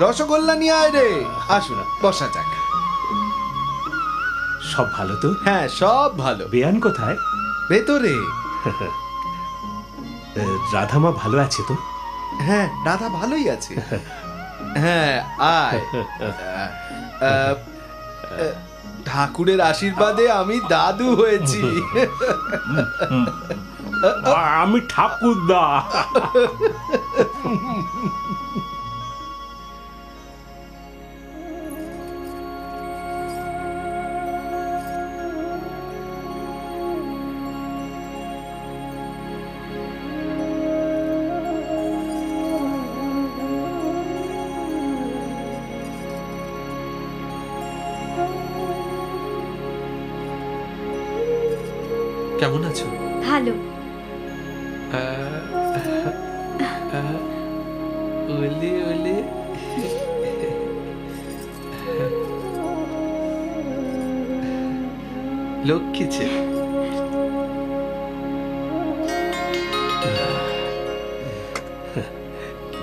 রসগোল্লা নিয়ে আয় রে। আসুন বসা যাক। সব ভালো তো? হ্যাঁ সব ভালো। বেয়ান কোথায়? ভেতরে। রাধামা ভালো আছে তো? হ্যাঁ রাধা ভালোই আছে। হ্যাঁ আয়। ঠাকুরের আশীর্বাদে আমি দাদু হয়েছি। আমি ঠাকুরদা। কেমন আছো? ভালো। ওলে ওলে লক্ষ্মী ছেলে।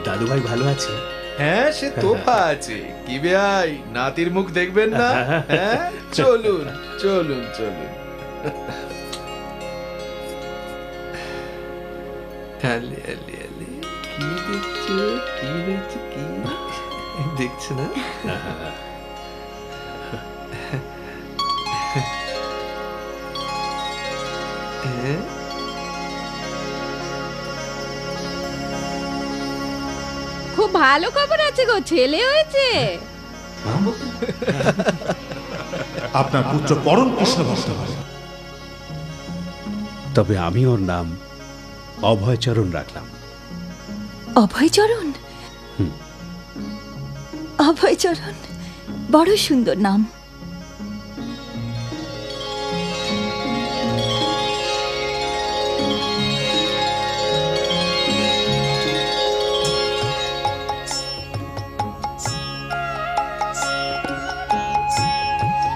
দাদু ভাই ভালো আছে? হ্যাঁ সে তোফা আছে। কি ভাই নাতির মুখ দেখবেন না? হ্যাঁ চলুন চলুন চলুন। আলে আলে আলে কি দেখছো? কি হয়েছে? কি দেখছো না? হ্যাঁ খুব ভালো খবর আছে গো, ছেলে হয়েছে। আপনার পুত্র পরম কৃষ্ণ ভক্ত হয়। তবে আমি ওর নাম অভয়চরণ রাখলাম। অভয়চরণ? অভয়চরণ বড় সুন্দর নাম।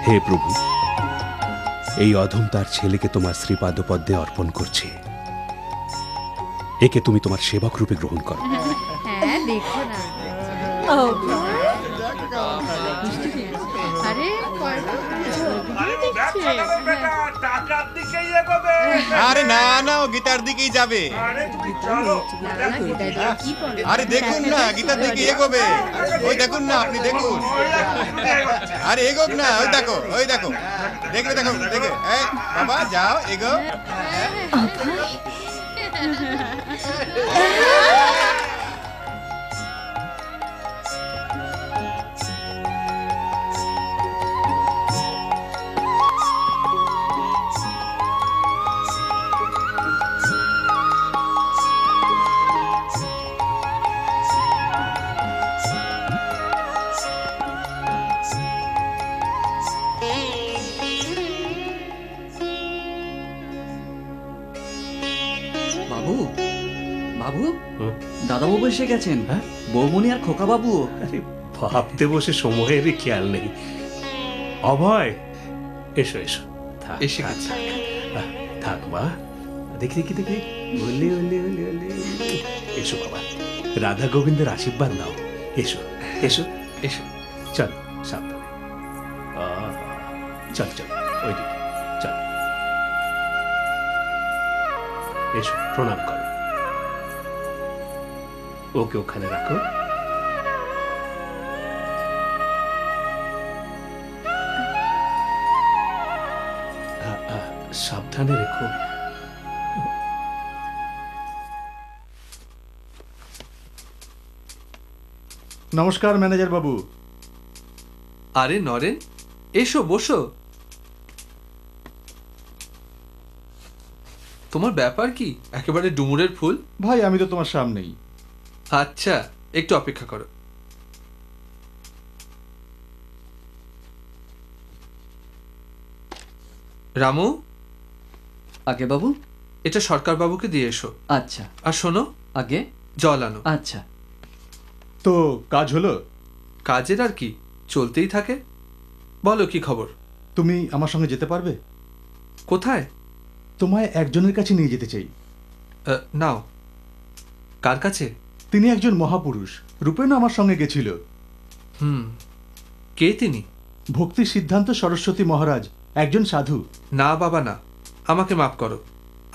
হে প্রভু, এই অধম তার ছেলেকে তোমার শ্রীপাদপদ্মে অর্পণ করছে। একে তুমি তোমার সেবক রূপে গ্রহণ করো। হ্যাঁ দেখো না। আরে আরে না না, ও গীতার দিকেই যাবে। আরে দেখুন না, গীতার দিকে এগোবে। ওই দেখুন না, আপনি দেখুন। আরে এগোক না, ওই দেখো ওই দেখো। দেখবে দেখো দেখে। এই বাবা যাও এগো। বাবু বাবু, দাদাবাবু এসে গেছেন। বৌমনি আর খোকা বাবু। আরে ভাবতে বসে সময়েরই খেয়াল নেই। অভয় এসো এসো। থাক, এসে থাক, গেছে। থাক, থাক মা। দেখি দেখি দেখি। ওলে ওলে ওলে ওলে। এসো বাবা, রাধা গোবিন্দের আশীর্বাদ নাও। এসো এসো এসো। চল সাবধানে। চল চল ওইদিকে চল। এসো প্রণাম করো। ওকে ওখানে রাখো। সাবধানে রেখো। নমস্কার ম্যানেজার বাবু। আরে নরেন, এসো বসো। তোমার ব্যাপার কি? একেবারে ডুমুরের ফুল। ভাই আমি তো তোমার সামনেই। আচ্ছা একটু অপেক্ষা করো। রামু, আগে বাবু। এটা সরকার বাবুকে দিয়ে এসো। আচ্ছা। আর শোনো, আগে জল আনো। আচ্ছা। তো কাজ হলো? কাজের আর কি, চলতেই থাকে। বলো কি খবর? তুমি আমার সঙ্গে যেতে পারবে? কোথায়? তোমায় একজনের কাছে নিয়ে যেতে চাই। নাও। কার কাছে? তিনি একজন মহাপুরুষ, রূপেনও আমার সঙ্গে গেছিল। কে তিনি? ভক্তি সিদ্ধান্ত সরস্বতী মহারাজ, একজন সাধু। না বাবা না, আমাকে মাফ করো,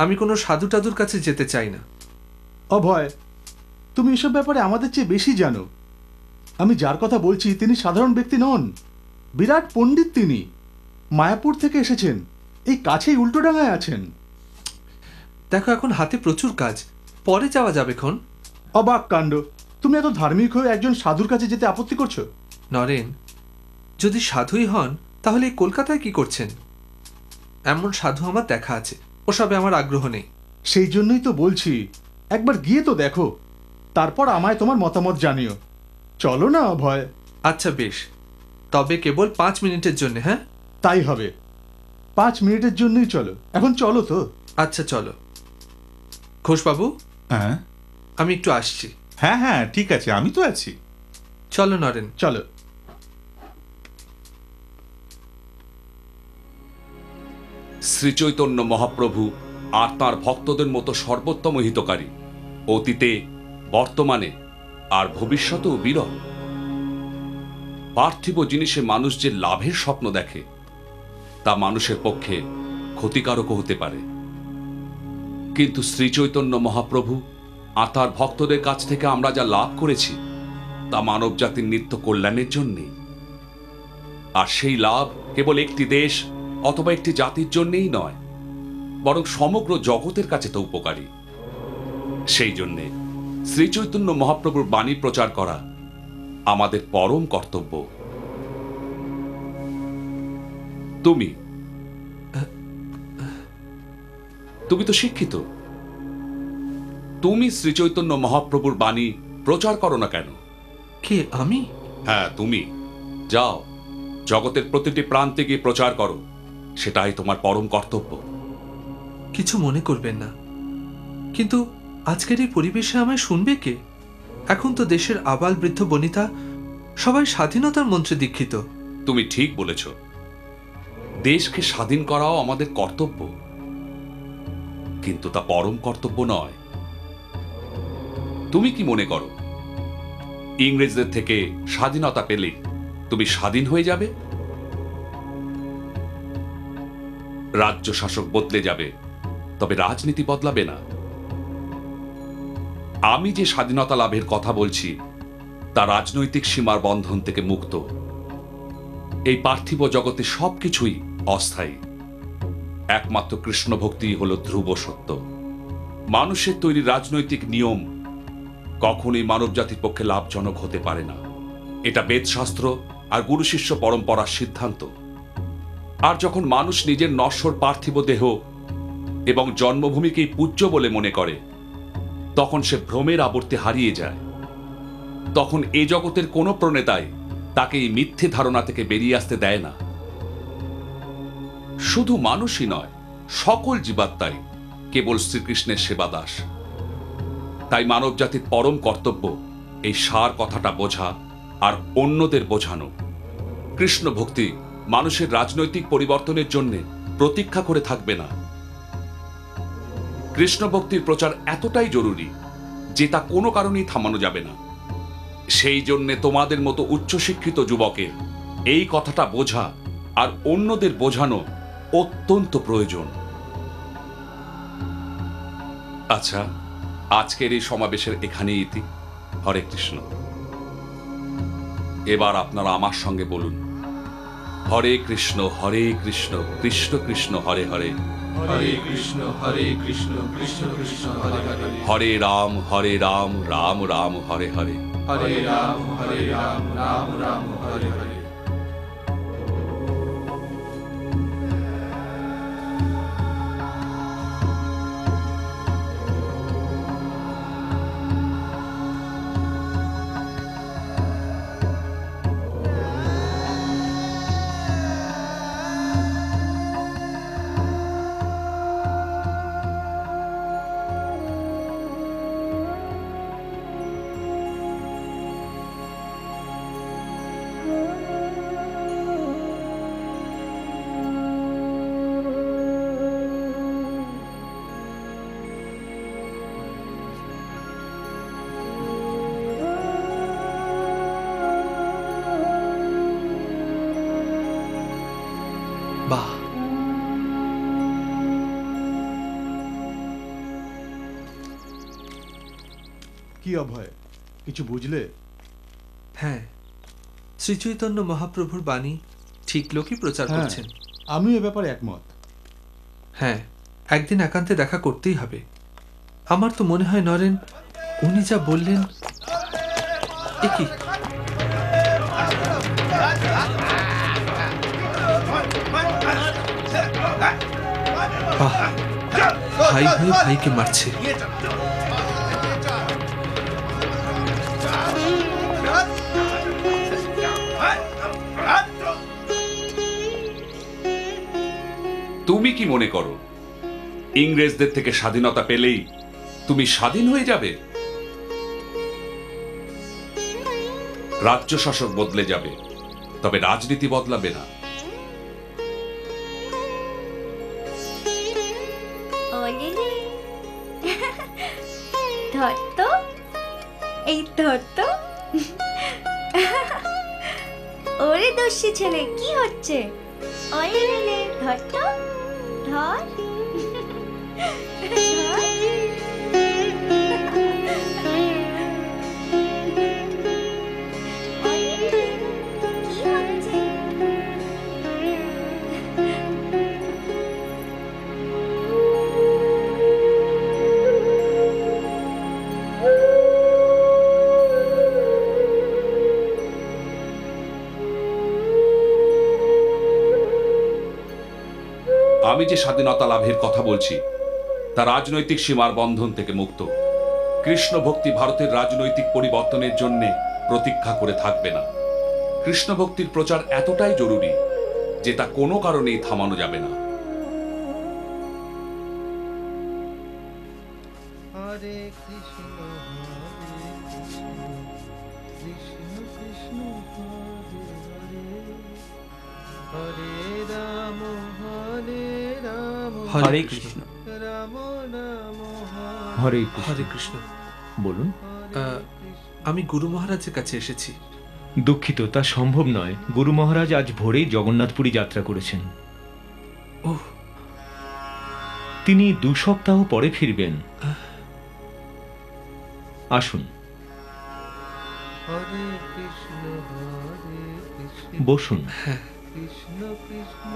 আমি কোনো সাধু টাধুর কাছে যেতে চাই না। অভয়, তুমি এসব ব্যাপারে আমাদের চেয়ে বেশি জানো। আমি যার কথা বলছি তিনি সাধারণ ব্যক্তি নন, বিরাট পণ্ডিত। তিনি মায়াপুর থেকে এসেছেন, এই কাছেই উল্টোডাঙায় আছেন। দেখো এখন হাতে প্রচুর কাজ, পরে যাওয়া যাবে খন। অবাক কাণ্ড, তুমি এত ধার্মিক হয়ে একজন সাধুর কাছে যেতে আপত্তি করছো? নরেন, যদি সাধুই হন তাহলে এই কলকাতায় কি করছেন? এমন সাধু আমার দেখা আছে, ওসবে আমার আগ্রহ নেই। সেই জন্যই তো বলছি, একবার গিয়ে তো দেখো, তারপর আমায় তোমার মতামত জানিও। চলো না অভয়? আচ্ছা বেশ, তবে কেবল 5 মিনিটের জন্য। হ্যাঁ, তাই হবে, 5 মিনিটের জন্যই চলো। এখন চলো তো। আচ্ছা চলো। ঘোষবাবু, হ্যাঁ আমি একটু আসছি। হ্যাঁ হ্যাঁ, ঠিক আছে, আমি তো আছি। চলো নরেন। চলো। শ্রীচৈতন্য মহাপ্রভু আর তাঁর ভক্তদের মতো সর্বোত্তম হিতকারী অতীতে, বর্তমানে আর ভবিষ্যতেও বিরল। পার্থিব জিনিসে মানুষ যে লাভের স্বপ্ন দেখে তা মানুষের পক্ষে ক্ষতিকারকও হতে পারে, কিন্তু শ্রীচৈতন্য মহাপ্রভু আর তাঁর ভক্তদের কাছ থেকে আমরা যা লাভ করেছি তা মানব জাতির নিত্য কল্যাণের জন্যেই। আর সেই লাভ কেবল একটি দেশ অথবা একটি জাতির জন্যেই নয়, বরং সমগ্র জগতের কাছে তো উপকারী। সেই জন্যে শ্রীচৈতন্য মহাপ্রভুর বাণী প্রচার করা আমাদের পরম কর্তব্য। তুমি তো শিক্ষিত, তুমি শ্রীচৈতন্য মহাপ্রভুর বাণী প্রচার করো না কেন? কে, আমি? হ্যাঁ তুমি। যাও, জগতের প্রতিটি প্রান্তে গিয়ে প্রচার করো, সেটাই তোমার পরম কর্তব্য। কিছু মনে করবেন না, কিন্তু আজকের এই পরিবেশে আমায় শুনবে কে? এখন তো দেশের আবাল বৃদ্ধ বনিতা সবাই স্বাধীনতার মন্ত্রে দীক্ষিত। তুমি ঠিক বলেছ, দেশকে স্বাধীন করাও আমাদের কর্তব্য, কিন্তু তা পরম কর্তব্য নয়। তুমি কি মনে করো ইংরেজদের থেকে স্বাধীনতা পেলে তুমি স্বাধীন হয়ে যাবে? রাজ্য শাসক বদলে যাবে, তবে রাজনীতি বদলাবে না। আমি যে স্বাধীনতা লাভের কথা বলছি তা রাজনৈতিক সীমার বন্ধন থেকে মুক্ত। এই পার্থিব জগতে সবকিছুই অস্থায়ী, একমাত্র কৃষ্ণ ভক্তি হল ধ্রুব সত্য। মানুষের তৈরি রাজনৈতিক নিয়ম কখনোই মানব জাতির পক্ষে লাভজনক হতে পারে না। এটা বেদশাস্ত্র আর গুরু শিষ্য পরম্পরার সিদ্ধান্ত। আর যখন মানুষ নিজের নশ্বর পার্থিব দেহ এবং জন্মভূমিকেই পূজ্য বলে মনে করে, তখন সে ভ্রমের আবর্তে হারিয়ে যায়। তখন এ জগতের কোনো প্রণেতাই তাকে এই মিথ্যে ধারণা থেকে বেরিয়ে আসতে দেয় না। শুধু মানুষই নয়, সকল জীবাত্মাই কেবল শ্রীকৃষ্ণের সেবাদাস। তাই মানব জাতির পরম কর্তব্য এই সার কথাটা বোঝা আর অন্যদের বোঝানো। কৃষ্ণ ভক্তি মানুষের রাজনৈতিক পরিবর্তনের জন্য প্রতীক্ষা করে থাকবে না। কৃষ্ণ ভক্তির প্রচার এতটাই জরুরি যে তা কোনো কারণেই থামানো যাবে না। সেই জন্যে তোমাদের মতো উচ্চশিক্ষিত যুবকের এই কথাটা বোঝা আর অন্যদের বোঝানো অত্যন্ত প্রয়োজন। আচ্ছা, আজকের এই সমাবেশের এখানেই ইতি। হরে কৃষ্ণ। এবার আপনারা আমার সঙ্গে বলুন, হরে কৃষ্ণ কৃষ্ণ কৃষ্ণ হরে হরে, হরে কৃষ্ণ কৃষ্ণ কৃষ্ণ হরে হরে, হরে রাম রাম রাম হরে হরে, হরে রাম রাম রাম হরে হরে। বাহ, কি অভয়, কিছু বুঝলে? হ্যাঁ, শ্রীচৈতন্য মহাপ্রভুর বাণী ঠিক লোকই প্রচার হ্যাঁ, করছেন। আমিও এ ব্যাপারে একমত। হ্যাঁ, একদিন একান্তে দেখা করতেই হবে। আমার তো মনে হয় নরেন, উনি যা বললেন, এ কি? বাহ, ভাই হয়ে ভাইকে মারছে। তুমি কি মনে করো ইংরেজদের থেকে স্বাধীনতা পেলেই তুমি স্বাধীন হয়ে যাবে? রাজ্য শাসক বদলে যাবে, তবে রাজনীতি বদলাবে না। ধর তো, এই ধর তো। ওরে দস্যি ছেলে, কি হচ্ছে? ওরে রে, ধর তো, ধর। আমি যে স্বাধীনতা লাভের কথা বলছি তা রাজনৈতিক সীমার বন্ধন থেকে মুক্ত। কৃষ্ণ ভক্তি ভারতের রাজনৈতিক পরিবর্তনের জন্য প্রতীক্ষা করে থাকবে না। কৃষ্ণ ভক্তির প্রচার এতটাই জরুরি যে তা কোনো কারণেই থামানো যাবে না। হরে কৃষ্ণ কৃষ্ণ কৃষ্ণ হরে রাম হরে কৃষ্ণ। রাম রাম হরে হরে কৃষ্ণ। বলুন। আমি গুরু মহারাজের কাছে এসেছি। দুঃখিত, তা সম্ভব নয়। গুরু মহারাজ আজ ভোরেই জগন্নাথপুরী যাত্রা করেছেন। ওহ, তিনি 2 সপ্তাহ পরে ফিরবেন। আসুন, হরে কৃষ্ণ বসুন। কৃষ্ণ কৃষ্ণ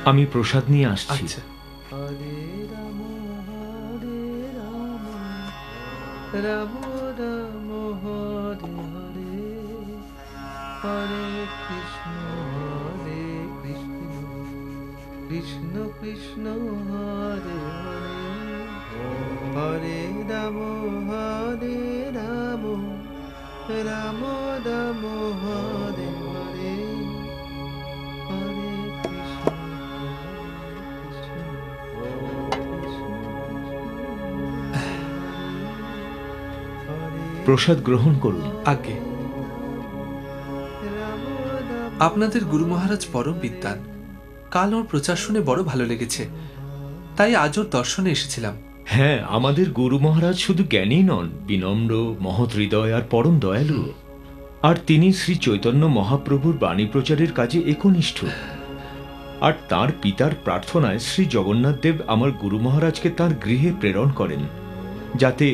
আমি প্রসাদ নিয়ে আসছি। আচ্ছা। হরে রাম রাম রাম হরে হরে হরে কৃষ্ণ কৃষ্ণ কৃষ্ণ হরে হরে হরে রাম রাম রাম হরে হরে হরে প্রসাদ গ্রহণ করুন। আগে আপনাদের গুরু মহারাজ পরম বিদ্বান। কাল ওর প্রচার শুনে বড় ভালো লেগেছে, তাই আজ ওর দর্শনে এসেছিলাম। হ্যাঁ, আমাদের গুরু মহারাজ শুধু জ্ঞানী নন, বিনম্র, মহৎ হৃদয় আর পরম দয়ালু। আর তিনি শ্রী চৈতন্য মহাপ্রভুর বাণী প্রচারের কাজে একনিষ্ঠ। আর তার পিতার প্রার্থনায় শ্রী জগন্নাথ দেব আমার গুরু মহারাজকে তার গৃহে প্রেরণ করেন, যাতে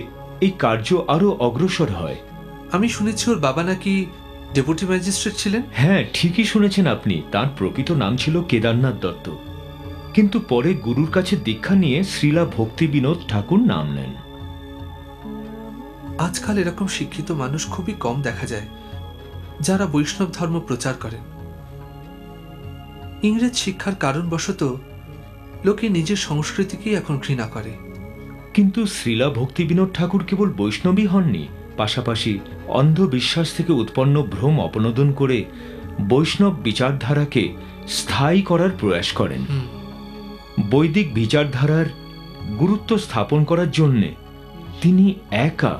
এই কার্য আরো অগ্রসর হয়। আমি শুনেছি ওর বাবা নাকি ডেপুটি ম্যাজিস্ট্রেট ছিলেন। হ্যাঁ, ঠিকই শুনেছেন আপনি। তার প্রকৃত নাম ছিল কেদারনাথ দত্ত, কিন্তু পরে গুরুর কাছে দীক্ষা নিয়ে শ্রীলা ভক্তি বিনোদ ঠাকুর নাম নেন। আজকাল এরকম শিক্ষিত মানুষ খুবই কম দেখা যায় যারা বৈষ্ণব ধর্ম প্রচার করেন। ইংরেজ শিক্ষার কারণবশত লোকে নিজের সংস্কৃতিকেই এখন ঘৃণা করে। কিন্তু শ্রীলা ভক্তি বিনোদ ঠাকুর কেবল বৈষ্ণবী হননি, পাশাপাশি অন্ধবিশ্বাস থেকে উৎপন্ন ভ্রম অপনোদন করে বৈষ্ণব বিচারধারাকে স্থায়ী করার প্রয়াস করেন। বৈদিক বিচারধারার গুরুত্ব স্থাপন করার জন্যে তিনি একা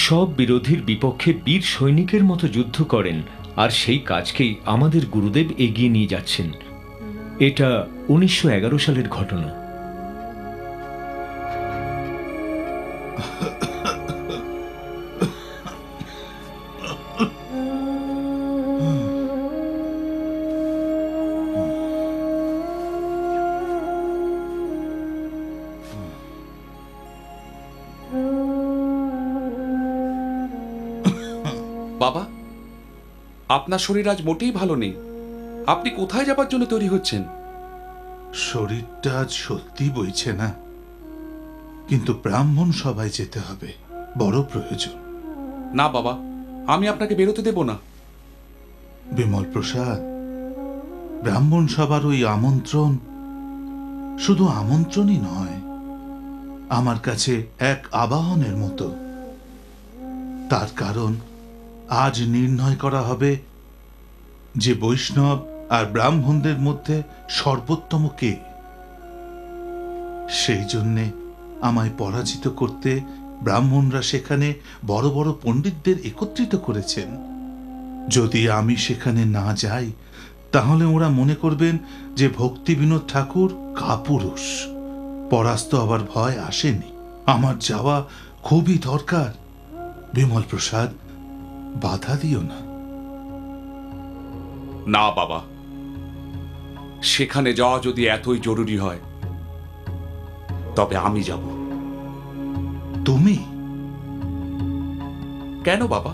সব বিরোধীর বিপক্ষে বীর সৈনিকের মতো যুদ্ধ করেন, আর সেই কাজকেই আমাদের গুরুদেব এগিয়ে নিয়ে যাচ্ছেন। এটা 1911 সালের ঘটনা। বাবা, আপনার শরীর আজ মোটেই ভালো নেই। আপনি কোথায় যাবার জন্য তৈরি হচ্ছেন? শরীরটা আজ সত্যি বইছে না, কিন্তু ব্রাহ্মণ সভায় যেতে হবে, বড় প্রয়োজন। না বাবা, আমি আপনাকে বেরোতে দেব না। বিমল প্রসাদ, ব্রাহ্মণ সভার ওই আমন্ত্রণ শুধু আমন্ত্রণই নয়, আমার কাছে এক আবাহনের মতো। তার কারণ আজ নির্ণয় করা হবে যে বৈষ্ণব আর ব্রাহ্মণদের মধ্যে সর্বোত্তম কে। সেই জন্যে আমায় পরাজিত করতে ব্রাহ্মণরা সেখানে বড় বড় পণ্ডিতদের একত্রিত করেছেন। যদি আমি সেখানে না যাই, তাহলে ওরা মনে করবেন যে ভক্তি বিনোদ ঠাকুর কাপুরুষ, পরাস্ত হবার ভয় আসেনি। আমার যাওয়া খুবই দরকার। বিমল প্রসাদ, বাধা দিও না। না বাবা, সেখানে যাওয়া যদি এতই জরুরি হয়, তবে আমি যাব। তুমি? কেন বাবা,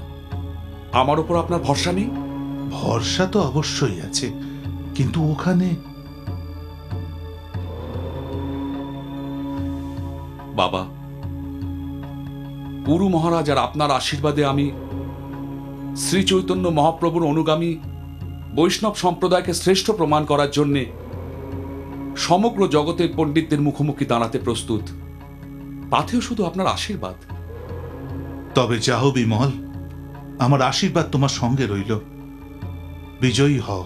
আমার উপর আপনার ভরসা নেই? ভরসা তো অবশ্যই আছে, কিন্তু ওখানে বাবা, গুরু মহারাজ আর আপনার আশীর্বাদে আমি শ্রী চৈতন্য মহাপ্রভুর অনুগামী বৈষ্ণব সম্প্রদায়কে শ্রেষ্ঠ প্রমাণ করার জন্যে সমগ্র জগতের পণ্ডিতদের মুখোমুখি দাঁড়াতে প্রস্তুত। পাথেও শুধু আপনার আশীর্বাদ। তবে যাও বিমল, আমার আশীর্বাদ তোমার সঙ্গে রইল। বিজয়ী হও।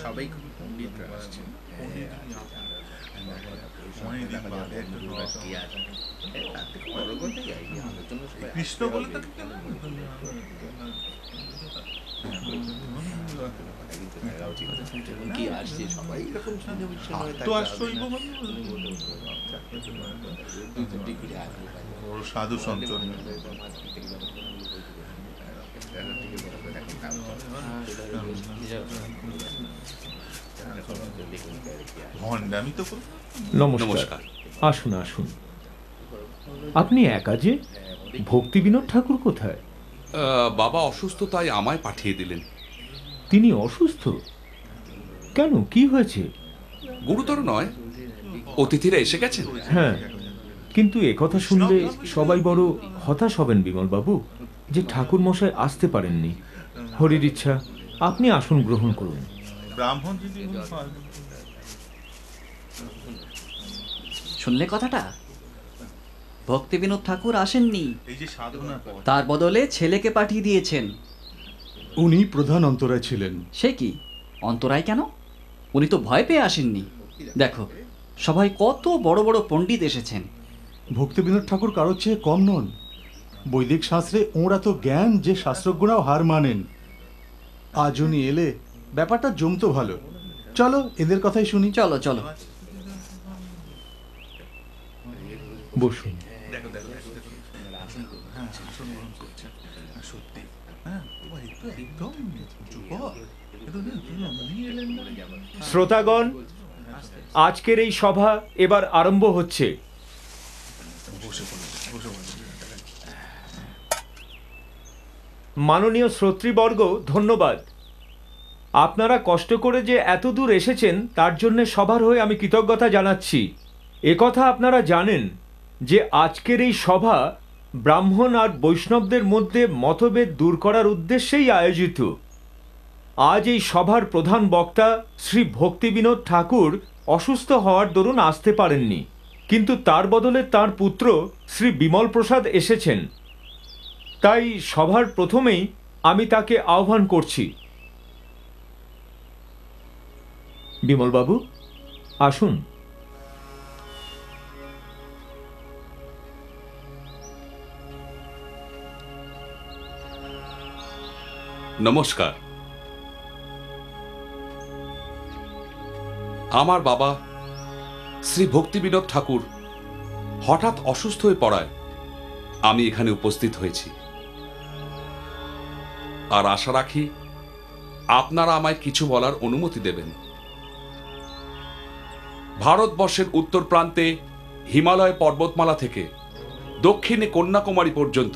সবাই খুব পণ্ডিতরা আসছে। কৃষ্ণ বলে কি আসছে সবাই এরকম সাধু সন্ত নমস্কার। আসুন আসুন। আপনি একা যে? ভক্তি বিনোদ ঠাকুর কোথায়? বাবা অসুস্থ, তাই আমায় পাঠিয়ে দিলেন। তিনি অসুস্থ? কেন, কি হয়েছে? গুরুতর নয়, অতিথিরা এসে গেছেন। হ্যাঁ, কিন্তু একথা শুনলে সবাই বড় হতাশ হবেন বিমল বাবু, যে ঠাকুর মশাই আসতে পারেননি। হরির ইচ্ছা, আপনি আসন গ্রহণ করুন। ব্রাহ্মণ শুনলে কথাটা? ভক্তি বিনোদ ঠাকুর আসেননি, এই যে সাধনা, তার বদলে ছেলেকে পাঠিয়ে দিয়েছেন। উনি প্রধান অন্তরায় ছিলেন। সে কি অন্তরায় কেন? উনি তো ভয় পেয়ে আসেননি। দেখো, সবাই কত বড় বড় পণ্ডিত এসেছেন। ভক্তি বিনোদ ঠাকুর কারোর চেয়ে কম নন। বৈদিক শাস্ত্রে ওঁরা তো জ্ঞান যে শাস্ত্রজ্ঞরাও হার মানেন। আজ উনি এলে ব্যাপারটা জমতো ভালো। চলো এদের কথাই শুনি। চলো চলো, বসুন। শ্রোতাগণ, আজকের এই সভা এবার আরম্ভ হচ্ছে। মাননীয় শ্রোতৃবর্গ, ধন্যবাদ। আপনারা কষ্ট করে যে এত দূর এসেছেন তার জন্য সবার হয়ে আমি কৃতজ্ঞতা জানাচ্ছি। একথা আপনারা জানেন যে আজকের এই সভা ব্রাহ্মণ আর বৈষ্ণবদের মধ্যে মতভেদ দূর করার উদ্দেশ্যেই আয়োজিত। আজ এই সভার প্রধান বক্তা শ্রী ভক্তি বিনোদ ঠাকুর অসুস্থ হওয়ার দরুন আসতে পারেননি, কিন্তু তার বদলে তার পুত্র শ্রী বিমল প্রসাদ এসেছেন। তাই সভার প্রথমেই আমি তাকে আহ্বান করছি। বিমলবাবু, আসুন। নমস্কার। আমার বাবা শ্রী ভক্তিবিনোদ ঠাকুর হঠাৎ অসুস্থ হয়ে পড়ায় আমি এখানে উপস্থিত হয়েছি। আর আশা রাখি আপনারা আমায় কিছু বলার অনুমতি দেবেন। ভারতবর্ষের উত্তর প্রান্তে হিমালয় পর্বতমালা থেকে দক্ষিণে কন্যাকুমারী পর্যন্ত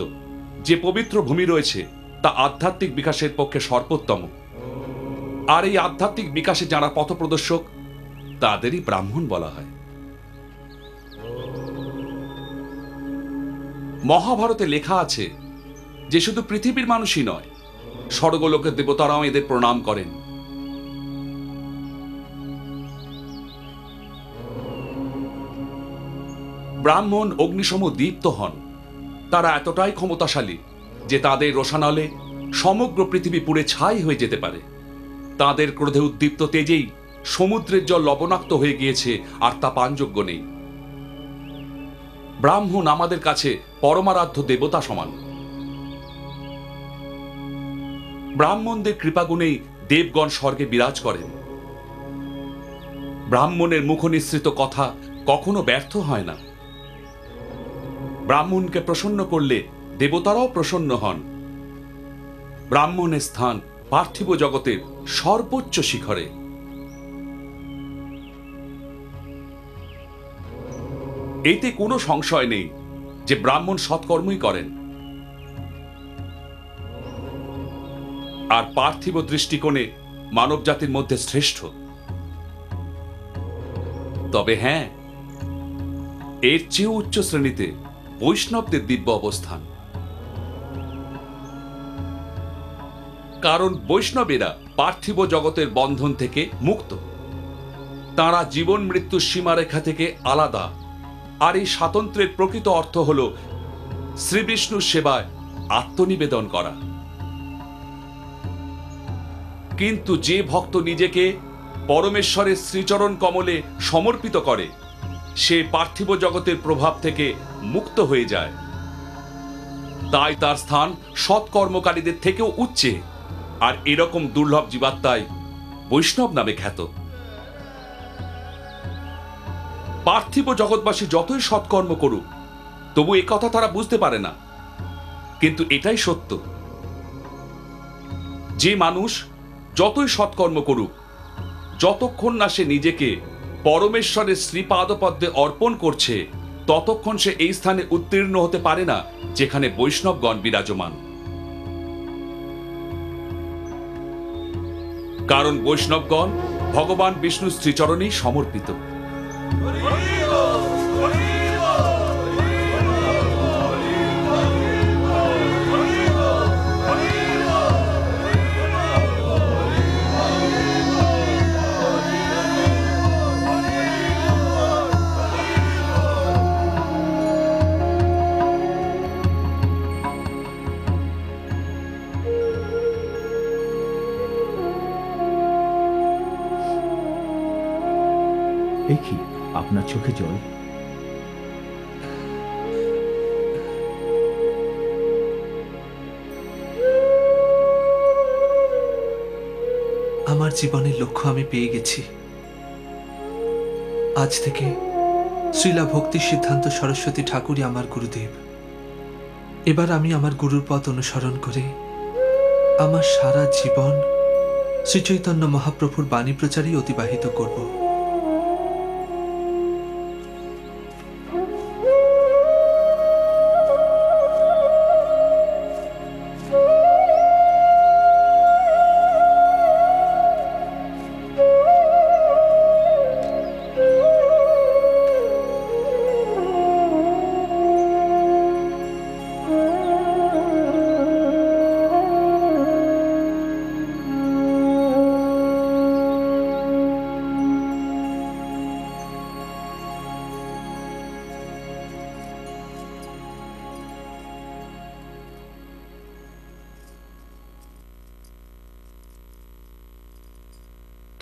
যে পবিত্র ভূমি রয়েছে তা আধ্যাত্মিক বিকাশের পক্ষে সর্বোত্তম। আর এই আধ্যাত্মিক বিকাশে যারা পথপ্রদর্শক তাদেরই ব্রাহ্মণ বলা হয়। মহাভারতে লেখা আছে যে শুধু পৃথিবীর মানুষই নয়, স্বর্গলোকের দেবতারাও এদের প্রণাম করেন। ব্রাহ্মণ অগ্নিসম দীপ্ত হন। তারা এতটাই ক্ষমতাশালী যে তাদের রোষানলে সমগ্র পৃথিবী পুড়ে ছাই হয়ে যেতে পারে। তাদের ক্রোধে উদ্দীপ্ত তেজেই সমুদ্রের জল লবণাক্ত হয়ে গিয়েছে, আর তা পানযোগ্য নেই। ব্রাহ্মণ আমাদের কাছে পরমারাধ্য দেবতা সমান। ব্রাহ্মণদের কৃপাগুণেই দেবগণ স্বর্গে বিরাজ করেন। ব্রাহ্মণের মুখনিসৃত কথা কখনো ব্যর্থ হয় না। ব্রাহ্মণকে প্রসন্ন করলে দেবতারাও প্রসন্ন হন। ব্রাহ্মণের স্থান পার্থিব জগতের সর্বোচ্চ শিখরে। এতে কোনো সংশয় নেই যে ব্রাহ্মণ সৎকর্মই করেন, আর পার্থিব দৃষ্টিকোণে মানব জাতির মধ্যে শ্রেষ্ঠ। তবে হ্যাঁ, এর চেয়ে উচ্চ শ্রেণীতে বৈষ্ণবদের দিব্য অবস্থান। কারণ বৈষ্ণবেরা পার্থিব জগতের বন্ধন থেকে মুক্ত। তাঁরা জীবন মৃত্যুর সীমারেখা থেকে আলাদা। আর এই স্বাতন্ত্র্যের প্রকৃত অর্থ হল শ্রীবিষ্ণুর সেবায় আত্মনিবেদন করা। কিন্তু যে ভক্ত নিজেকে পরমেশ্বরের শ্রীচরণ কমলে সমর্পিত করে, সে পার্থিব জগতের প্রভাব থেকে মুক্ত হয়ে যায়। তাই তার স্থান সৎকর্মকারীদের থেকেও উচ্চে। আর এরকম দুর্লভ জীবাত্মাই বৈষ্ণব নামে খ্যাত। পার্থিব জগৎবাসী যতই সৎকর্ম করুক, তবু এ কথা তারা বুঝতে পারে না। কিন্তু এটাই সত্য, যে মানুষ যতই সৎকর্ম করুক, যতক্ষণ না সে নিজেকে পরমেশ্বরের শ্রীপাদপদ্মে অর্পণ করছে, ততক্ষণ সে এই স্থানে উত্তীর্ণ হতে পারে না যেখানে বৈষ্ণবগণ বিরাজমান। কারণ বৈষ্ণবগণ ভগবান বিষ্ণু শ্রীচরণেই সমর্পিত। এ কি, আপনার চোখে জল? আমার জীবনের লক্ষ্য আমি পেয়ে গেছি। আজ থেকে শ্রীলা ভক্তি সিদ্ধান্ত সরস্বতী ঠাকুরই আমার গুরুদেব। এবার আমি আমার গুরুর পথ অনুসরণ করে আমার সারা জীবন শ্রীচৈতন্য মহাপ্রভুর বাণী প্রচারেই অতিবাহিত করব।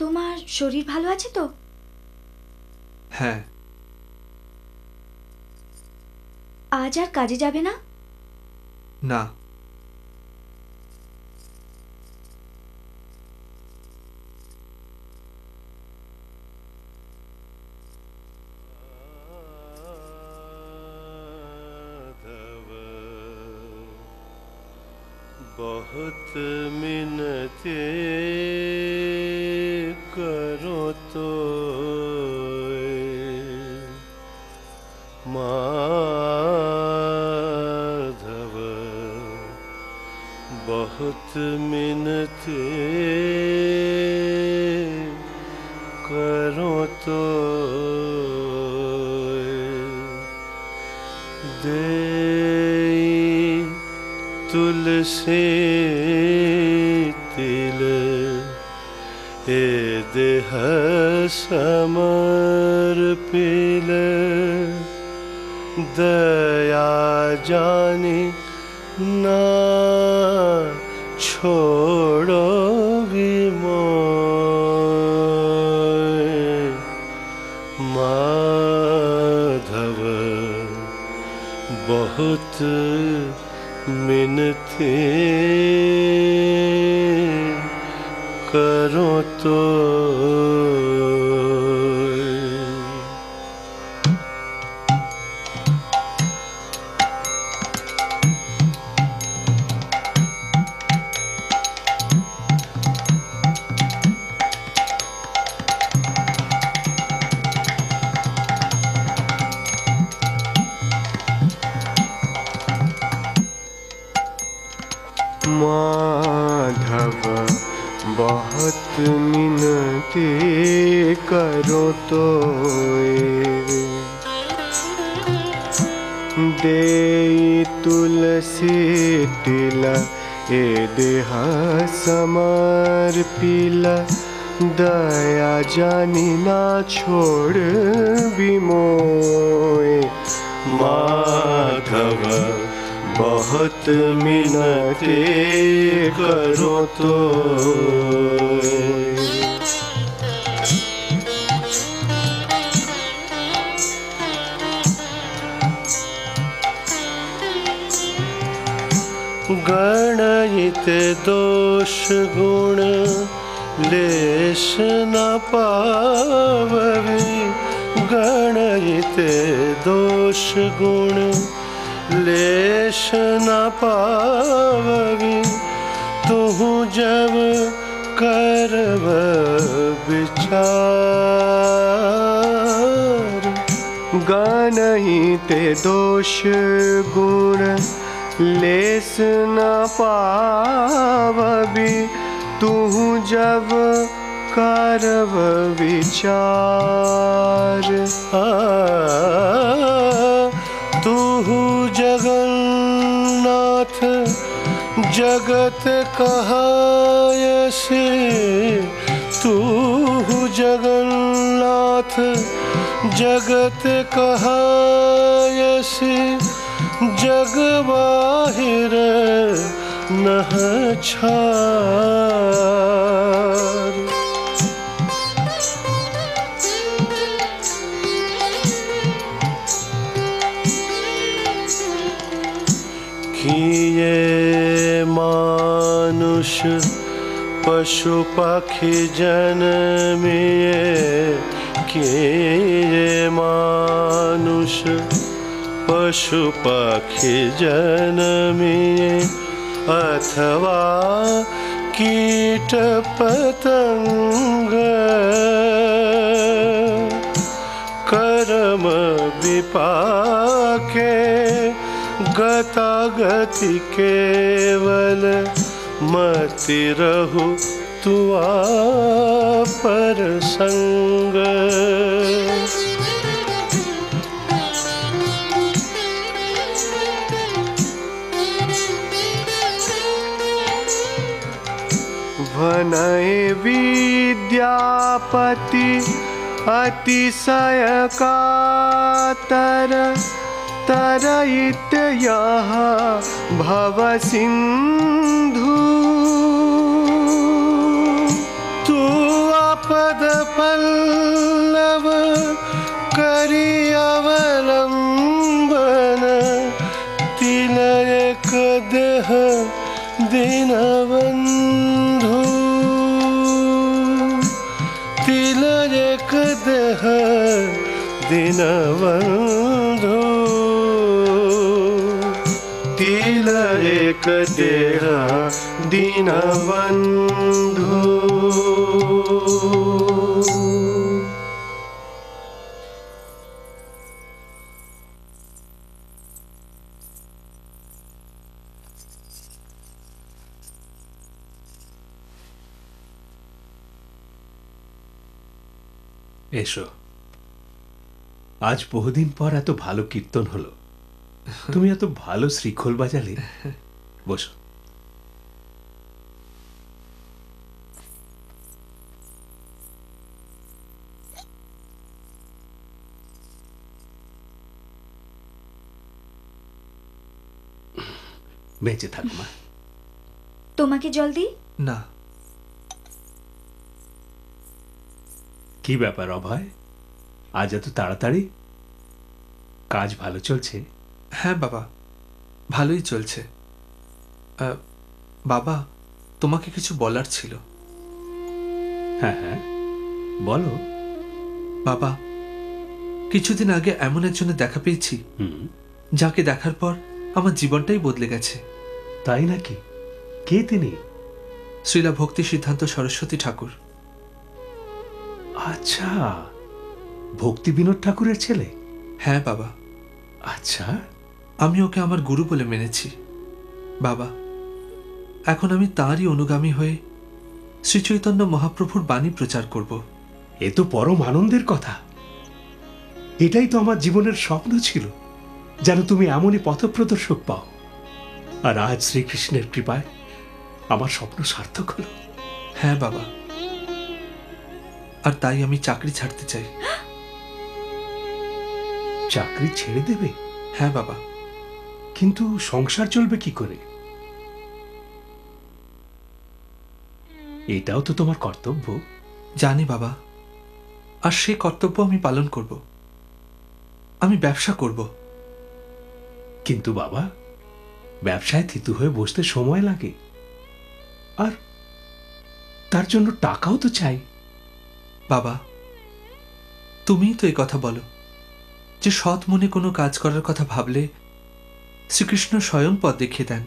তোমার শরীর ভালো আছে তো? হ্যাঁ। আজ আর কাজে যাবে না? না। बहुत मिन्नतें करो तो माधव, बहुत मिन्नतें करो तो दे तुलसी तिल ए देह समर्पिल दया जानी ना छोड़ो विमोह माधव, बहुत मिन्नतें करो तो माधव, बहुत मिन्नतें करो तो दे तुलसी तिला ए देह समर्पिला दया जानी ना छोड़ बिमोए माधव, बहुत मिन्नतें करो तो गणित दोष गुण लेश न पाववी, गणित दोष गुण लेश न पावगी तुहु जब करब विचार, गणहित दोष गुण लेस न पावबी तुहु जब करब विचार। तुहु जगन्नाथ जगत कहायसे, तुहु जगन्नाथ जगत कहायसे, जग बाहिर नह छार। किए मानुष पशु पक्षी जन्मिए, किए मानुष पशु पक्षी जन्मिए, अथवा कीट पतंग कर्म विपाके गतागति केवल मति रहु तुआ पर संग। भनय विद्यापति अतिशय कातर, तरयित यहाँ भव सिंधु। तू आपद पल्लव करी अवलंबन, तिलक देह दीनबंधु। तिलक देह दीनबंधु, तिलक एक देह दीनबन्धु। এসো, আজ বহুদিন পর এত ভালো কীর্তন হলো। তুমি এত ভালো শ্রীখোল বাজালে। বসো। বেঁচে থাক মা। তোমাকে জল দিই? না। কি ব্যাপার অভয়, আজ এত তাড়াতাড়ি? কাজ ভালো চলছে? হ্যাঁ বাবা, ভালোই চলছে। বাবা, তোমাকে কিছু বলার ছিল। হ্যাঁ হ্যাঁ, বলো। বাবা, কিছুদিন আগে এমন একজনের দেখা পেয়েছি যাকে দেখার পর আমার জীবনটাই বদলে গেছে। তাই নাকি? কে তিনি? শ্রীলা ভক্তি সিদ্ধান্ত সরস্বতী ঠাকুর। আচ্ছা, ভক্তি বিনোদ ঠাকুরের ছেলে? হ্যাঁ বাবা। আচ্ছা, আমি ওকে আমার গুরু বলে মেনেছি। বাবা, এখন আমি তাঁরই অনুগামী হয়ে শ্রী চৈতন্য মহাপ্রভুর বাণী প্রচার করব। এ তো পরম আনন্দের কথা। এটাই তো আমার জীবনের স্বপ্ন ছিল, যেন তুমি এমনই পথপ্রদর্শক পাও। আর আজ শ্রীকৃষ্ণের কৃপায় আমার স্বপ্ন সার্থক হলো। হ্যাঁ বাবা, আর তাই আমি চাকরি ছাড়তে চাই। চাকরি ছেড়ে দেবে? হ্যাঁ বাবা। কিন্তু সংসার চলবে কি করে? এটাও তো তোমার কর্তব্য। জানি বাবা, আর সে কর্তব্য আমি পালন করব। আমি ব্যবসা করব। কিন্তু বাবা, ব্যবসায় থিতু হয়ে বসতে সময় লাগে, আর তার জন্য টাকাও তো চাই। বাবা, তুমিই তো এই কথা বলো যে সৎ মনে কোনো কাজ করার কথা ভাবলে শ্রীকৃষ্ণ স্বয়ং পথ দেখিয়ে দেন।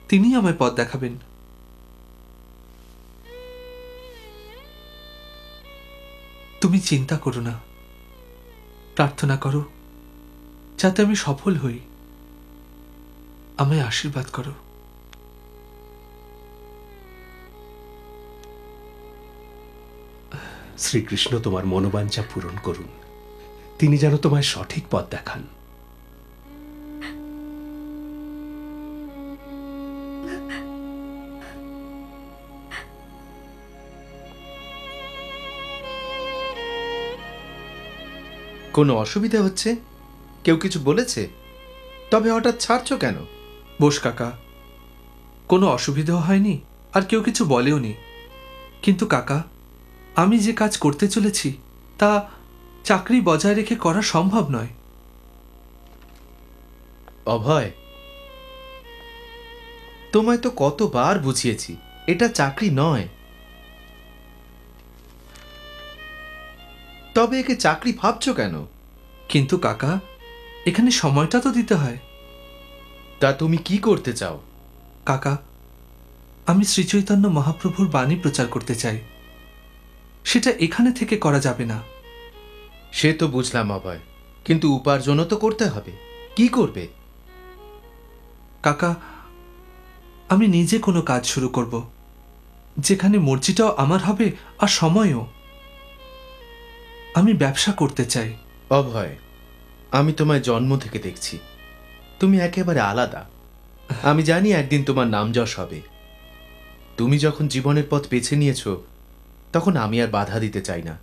তিনি আমায় পথ দেখাবেন। তুমি চিন্তা করো না, প্রার্থনা করো যাতে আমি সফল হই। আমায় আশীর্বাদ করো। শ্রীকৃষ্ণ তোমার মনোবাঞ্ছা পূরণ করুন। তিনি যেন তোমায় সঠিক পথ দেখান। কোনো অসুবিধা হচ্ছে? কেউ কিছু বলেছে? তবে হঠাৎ ছাড়ছো কেন? বোস কাকা, কোনো অসুবিধাও হয়নি, আর কেউ কিছু বলেওনি। কিন্তু কাকা, আমি যে কাজ করতে চলেছি তা চাকরি বজায় রেখে করা সম্ভব নয়। অভয়, তোমায় তো কতবার বুঝিয়েছি এটা চাকরি নয়। তবে একে চাকরি ভাবছো কেন? কিন্তু কাকা, এখানে সময়টা তো দিতে হয়। তা তুমি কি করতে চাও? কাকা, আমি শ্রীচৈতন্য মহাপ্রভুর বাণী প্রচার করতে চাই। সেটা এখানে থেকে করা যাবে না। সে তো বুঝলাম অভয়, কিন্তু উপার্জনও তো করতে হবে। কি করবে? কাকা, আমি নিজে কোনো কাজ শুরু করব, যেখানে মর্জিটাও আমার হবে আর সময়ও। আমি ব্যবসা করতে চাই। অভয়, আমি তোমায় জন্ম থেকে দেখছি, তুমি একেবারে আলাদা। আমি জানি একদিন তোমার নাম যশ হবে। তুমি যখন জীবনের পথ বেছে নিয়েছো, তখন আমি আর বাধা দিতে চাই না।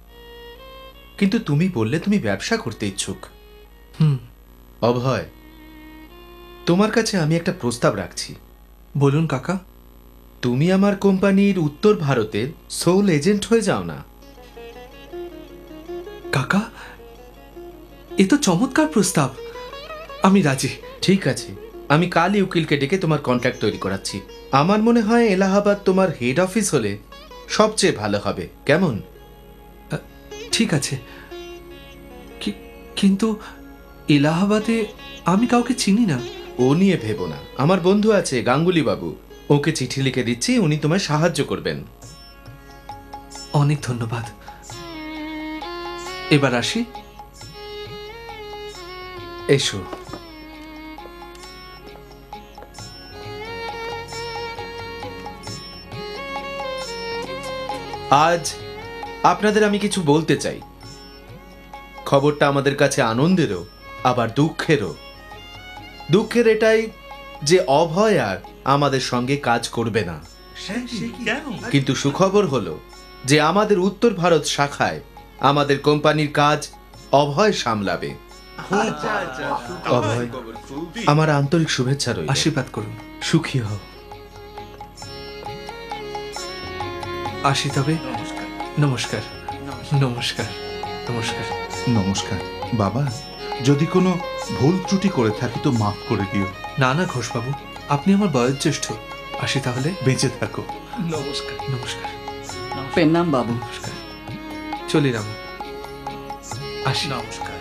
কিন্তু তুমি বললে তুমি ব্যবসা করতে ইচ্ছুক। অভয়, তোমার কাছে আমি একটা প্রস্তাব রাখছি। বলুন কাকা। তুমি আমার কোম্পানির উত্তর ভারতের সোল এজেন্ট হয়ে যাও না। কাকা, এ তো চমৎকার প্রস্তাব। আমি রাজি। ঠিক আছে, আমি কালই উকিলকে ডেকে তোমার কন্ট্রাক্ট তৈরি করাচ্ছি। আমার মনে হয় এলাহাবাদ তোমার হেড অফিস হলে সবচেয়ে ভালো হবে। কেমন? ঠিক আছে, কিন্তু এলাহাবাদে আমি কাউকে চিনি না। ও নিয়ে ভেবো না, আমার বন্ধু আছে গাঙ্গুলি বাবু, ওকে চিঠি লিখে দিচ্ছি, উনি তোমায় সাহায্য করবেন। অনেক ধন্যবাদ। এবার আসি। এসো। আজ আপনাদের আমি কিছু বলতে চাই। খবরটা আমাদের কাছে আনন্দেরও আবার দুঃখেরও। দুঃখের এটাই যে অভয় আর আমাদের সঙ্গে কাজ করবে না, কিন্তু সুখবর হলো যে আমাদের উত্তর ভারত শাখায় আমাদের কোম্পানির কাজ অভয় সামলাবে। অভয়, আমার আন্তরিক শুভেচ্ছা রইল। আশীর্বাদ করুন। সুখী হও। আসি তবে। নমস্কার। নমস্কার। নমস্কার। নমস্কার বাবা, যদি কোনো ভুল ত্রুটি করে থাকি তো মাফ করে দিও। না না ঘোষবাবু, আপনি আমার বয়োজ্যেষ্ঠ। আসি তাহলে। বেঁচে থাকো। নমস্কার। নমস্কার। পেন্নাম বাবু। নমস্কার। চলি রামু। আসি। নমস্কার।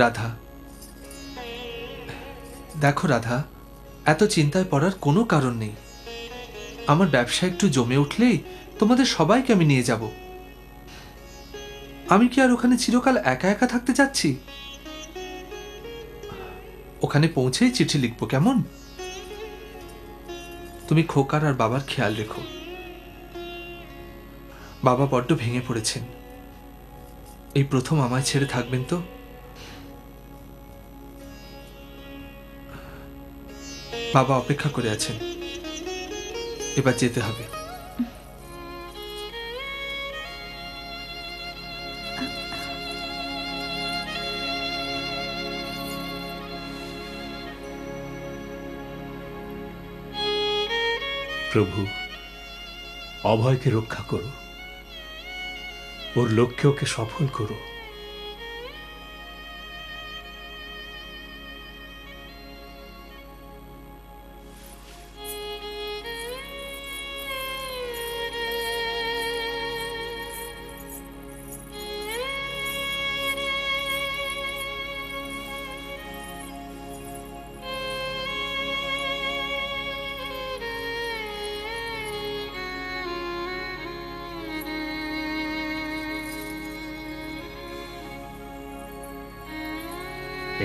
রাধা, দেখো রাধা, এত চিন্তায় পড়ার কোনো কারণ নেই। আমার ব্যবসা একটু জমে উঠলেই তোমাদের সবাইকে আমি নিয়ে যাব। আমি কি আর ওখানে চিরকাল একা একা থাকতে যাচ্ছি? ওখানে পৌঁছেই চিঠি লিখবো, কেমন? তুমি খোকার আর বাবার খেয়াল রেখো। বাবা বড্ড ভেঙে পড়েছেন। এই প্রথম আমায় ছেড়ে থাকবেন তো? বাবা অপেক্ষা করে আছেন, এবার যেতে হবে। প্রভু, অভয়কে রক্ষা করো, ওর লক্ষ্যে ওকে সফল করো।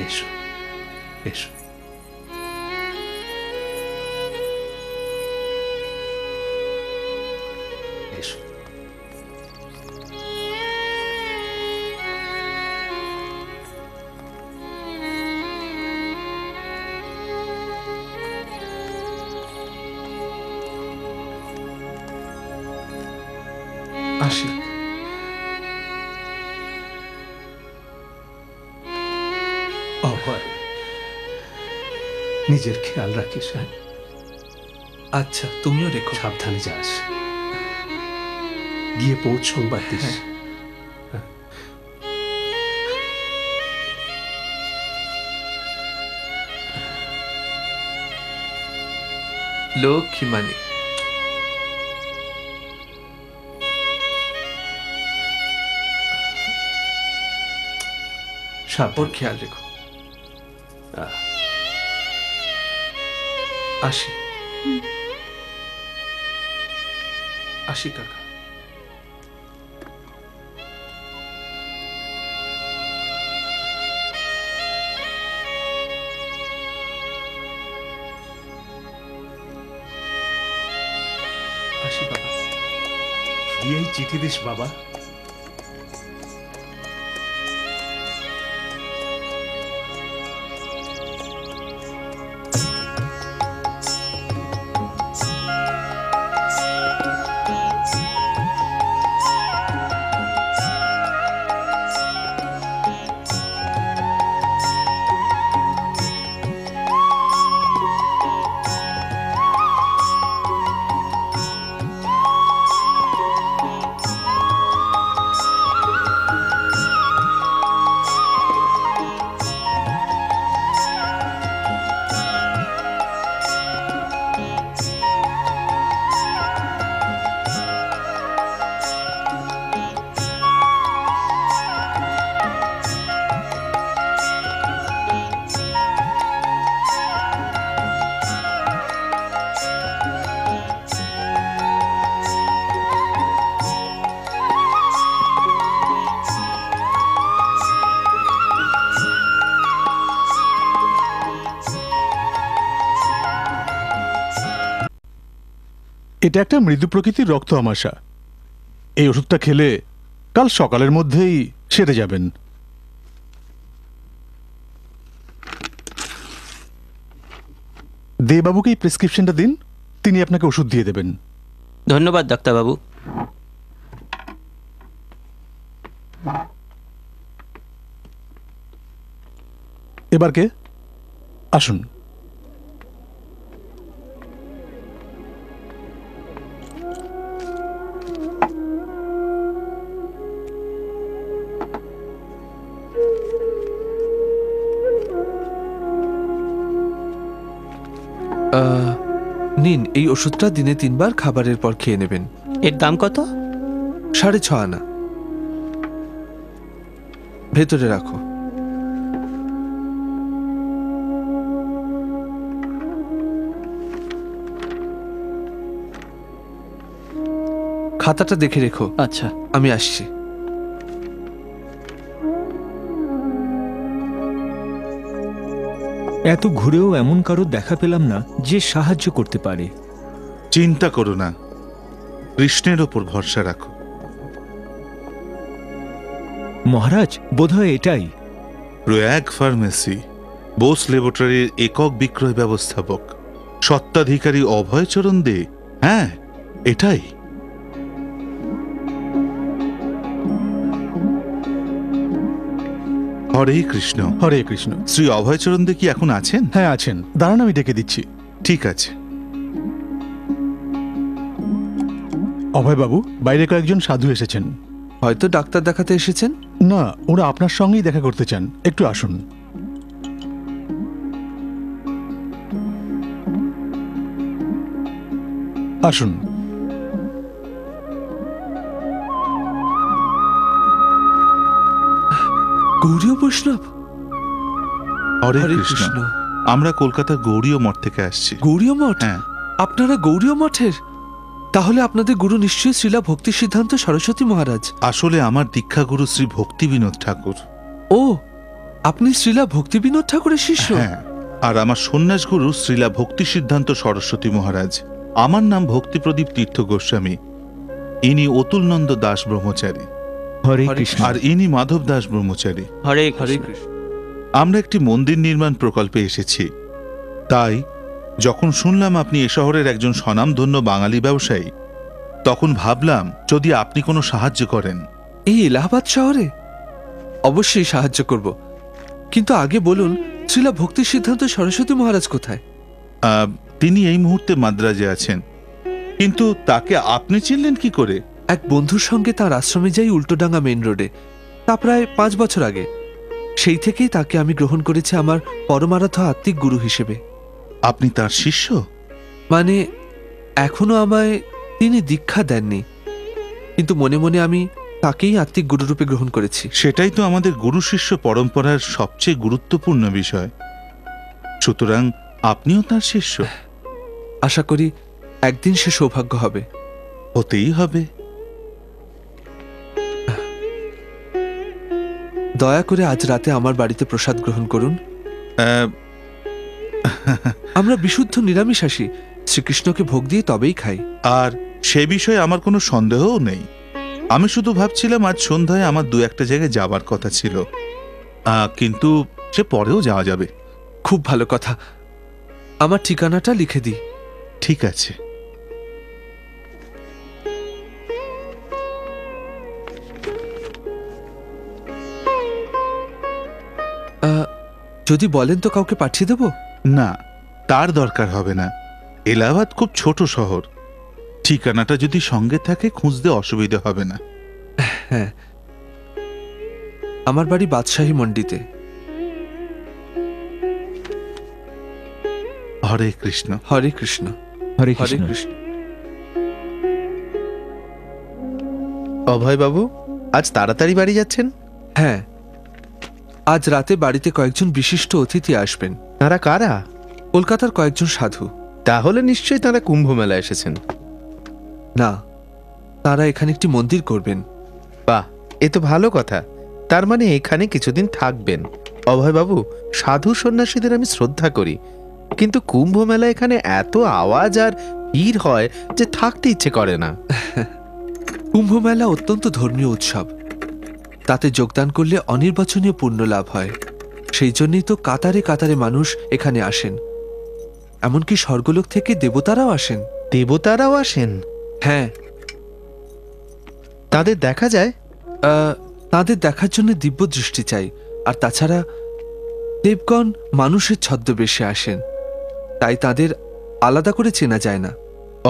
এসো, এসো। এসো। আসি। অভয়, নিজের খেয়াল রাখিস। হ্যাঁ, আচ্ছা, তুমিও রেখো। সাবধানে যাস, গিয়ে পৌঁছ সংবাদ দিস। লক্ষ্মী মানি। ওর খেয়াল রেখো। আসি। আসি কাকা। আসি বাবা। গিয়েই চিঠি দিস বাবা। এটা একটা মৃদু প্রকৃতির রক্ত আমাশা। এই ওষুধটা খেলে কাল সকালের মধ্যেই সেরে যাবেন। দেবাবুকে এই প্রেসক্রিপশনটা দিন, তিনি আপনাকে ওষুধ দিয়ে দেবেন। ধন্যবাদ ডাক্তারবাবু। এবার কে? আসুন। নিন, এই ওষুধটা দিনে 3 বার খাবারের পর খেয়ে নেবেন। এর দাম কত? 6.5 আনা। ভেতরে রাখো। খাতাটা দেখে রেখো। আচ্ছা, আমি আসছি। এত ঘুরেও এমন কারো দেখা পেলাম না যে সাহায্য করতে পারে। চিন্তা করো না, কৃষ্ণের ওপর ভরসা রাখো। মহারাজ, বোধহয় এটাই। প্রয়াগ ফার্মেসি, বোস ল্যাবরেটরির একক বিক্রয় ব্যবস্থাপক, স্বত্বাধিকারী অভয়চরণ দে। হ্যাঁ, এটাই। হরে কৃষ্ণ। হরে কৃষ্ণ। শ্রী অভয়চরণ দে কি এখন আছেন? হ্যাঁ আছেন, দাঁড়ান আমি ডেকে দিচ্ছি। ঠিক আছে। অভয়বাবু, বাইরে কয়েকজন সাধু এসেছেন। হয়তো ডাক্তার দেখাতে এসেছেন। না, ওরা আপনার সঙ্গেই দেখা করতে চান। একটু আসুন। আসুন। গৌরীয় বৈষ্ণব। হরে কৃষ্ণ। আমরা কলকাতার গৌরীয় মঠ থেকে আসছি। গৌরীয় মঠ? হ্যাঁ। আপনারা গৌরীয় মঠের? তাহলে আপনাদের গুরু নিশ্চয়ই শ্রীলা ভক্তি সিদ্ধান্ত সরস্বতী মহারাজ। আসলে আমার দীক্ষাগুরু শ্রী ভক্তি বিনোদ ঠাকুর। ও, আপনি শ্রীলা ভক্তি বিনোদ ঠাকুরের শিষ্য? হ্যাঁ, আর আমার সন্ন্যাস গুরু শ্রীলা ভক্তি সিদ্ধান্ত সরস্বতী মহারাজ। আমার নাম ভক্তিপ্রদীপ তীর্থ গোস্বামী। ইনি অতুলনন্দ দাস ব্রহ্মচারী। হরে কৃষ্ণ। আর ইনি মাধব দাস ব্রহ্মচারী। হরে হরে কৃষ্ণ। কৃষ্ণ। আমরা একটি মন্দির নির্মাণ প্রকল্পে এসেছি। তাই যখন শুনলাম আপনি এ শহরের একজন স্বনামধন্য বাঙালি ব্যবসায়ী, তখন ভাবলাম যদি আপনি কোনো সাহায্য করেন। এই এলাহাবাদ শহরে? অবশ্যই সাহায্য করব, কিন্তু আগে বলুন শ্রীলা ভক্তি সিদ্ধান্ত সরস্বতী মহারাজ কোথায়? তিনি এই মুহূর্তে মাদ্রাজে আছেন। কিন্তু তাকে আপনি চিনলেন কি করে? এক বন্ধুর সঙ্গে তার আশ্রমে যাই উল্টোডাঙ্গা মেইন রোডে, তা প্রায় 5 বছর আগে। সেই থেকেই তাকে আমি গ্রহণ করেছি আমার পরমারাধ্য আত্মিক গুরু হিসেবে। আপনি তার শিষ্য? মানে এখনো আমায় তিনি দীক্ষা দেননি, কিন্তু মনে মনে আমি তাকেই আত্মিক গুরুরূপে গ্রহণ করেছি। সেটাই তো আমাদের গুরু শিষ্য পরম্পরার সবচেয়ে গুরুত্বপূর্ণ বিষয়। সুতরাং আপনিও তার শিষ্য। আশা করি একদিন সে সৌভাগ্য হবে। হতেই হবে। দয়া করে আজ রাতে আমার বাড়িতে প্রসাদ গ্রহণ করুন। আমরা বিশুদ্ধ নিরামিষাশী, শ্রীকৃষ্ণকে ভোগ দিয়ে তবেই খাই। আর সে বিষয়ে আমার কোনো সন্দেহও নেই। আমি শুধু ভাবছিলাম আজ সন্ধ্যায় আমার 2-1 জায়গায় যাবার কথা ছিল, কিন্তু সে পরেও যাওয়া যাবে। খুব ভালো কথা। আমার ঠিকানাটা লিখে দিই। ঠিক আছে। যদি বলেন তো কাউকে পাঠিয়ে দেব? না, তার দরকার হবে না। এলাহাবাদ খুব ছোট শহর। ঠিকানাটা যদি সঙ্গে থাকে খুঁজতে অসুবিধা হবে না। হ্যাঁ, আমার বাড়ি বাদশাহী মন্ডিতে। হরে কৃষ্ণ। হরে কৃষ্ণ। হরে হরে কৃষ্ণ। কৃষ্ণ। অভয়বাবু, আজ তাড়াতাড়ি বাড়ি যাচ্ছেন? হ্যাঁ, আজ রাতে বাড়িতে কয়েকজন বিশিষ্ট অতিথি আসবেন। তারা কারা? কলকাতার কয়েকজন সাধু। তাহলে নিশ্চয়ই তারা কুম্ভ মেলা এসেছেন। না, তারা এখানে একটি মন্দির করবেন। বাহ, এ তো ভালো কথা। তার মানে এখানে কিছুদিন থাকবেন। অভয়বাবু, সাধু সন্ন্যাসীদের আমি শ্রদ্ধা করি, কিন্তু কুম্ভ মেলা এখানে এত আওয়াজ আর ভিড় হয় যে থাকতে ইচ্ছে করে না। কুম্ভ মেলা অত্যন্ত ধর্মীয় উৎসব, তাতে যোগদান করলে অনির্বাচনীয় পুণ্য লাভ হয়। সেই জন্যই তো কাতারে কাতারে মানুষ এখানে আসেন, এমনকি স্বর্গলোক থেকে দেবতারাও আসেন। দেবতারাও আসেন? হ্যাঁ। তাদের দেখা যায়? তাদের দেখার জন্য দিব্য দৃষ্টি চাই, আর তাছাড়া দেবগণ মানুষের ছদ্মবেশে আসেন, তাই তাদের আলাদা করে চেনা যায় না।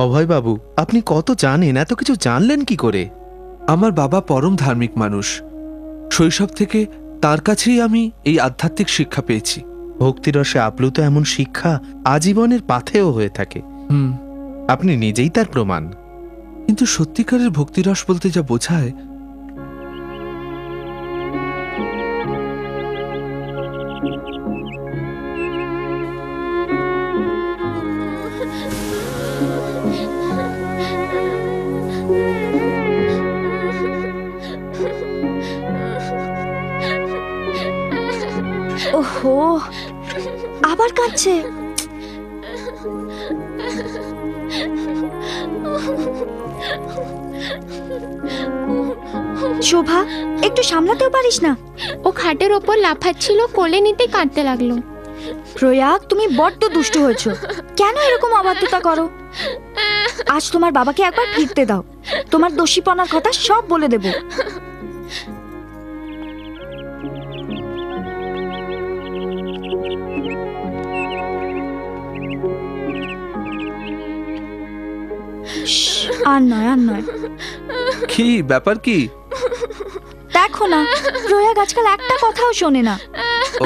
অভয়বাবু, আপনি কত জানেন, এত কিছু জানলেন কি করে? আমার বাবা পরম ধার্মিক মানুষ, শৈশব থেকে তার কাছেই আমি এই আধ্যাত্মিক শিক্ষা পেয়েছি। ভক্তিরসে আপ্লুত এমন শিক্ষা আজীবনের পাথেয় হয়ে থাকে। আপনি নিজেই তার প্রমাণ। কিন্তু সত্যিকারের ভক্তিরস বলতে যা বোঝায়, ওহো, আবার কাঁদছে। শোভা, একটু সামলাতেও পারিস না? ও খাটের ওপর লাফাচ্ছিল, কোলে নিতে কাঁদতে লাগলো। প্রয়াগ, তুমি বড্ড দুষ্টু হয়েছো। কেন এরকম অবাধ্যতা করো? আজ তোমার বাবাকে একবার ফিরতে দাও, তোমার দোষীপনার কথা সব বলে দেব। আর নয়, আর নয়। কি ব্যাপার? কি দেখো না, প্রয়াগ আজকাল একটা কথাও শোনে না।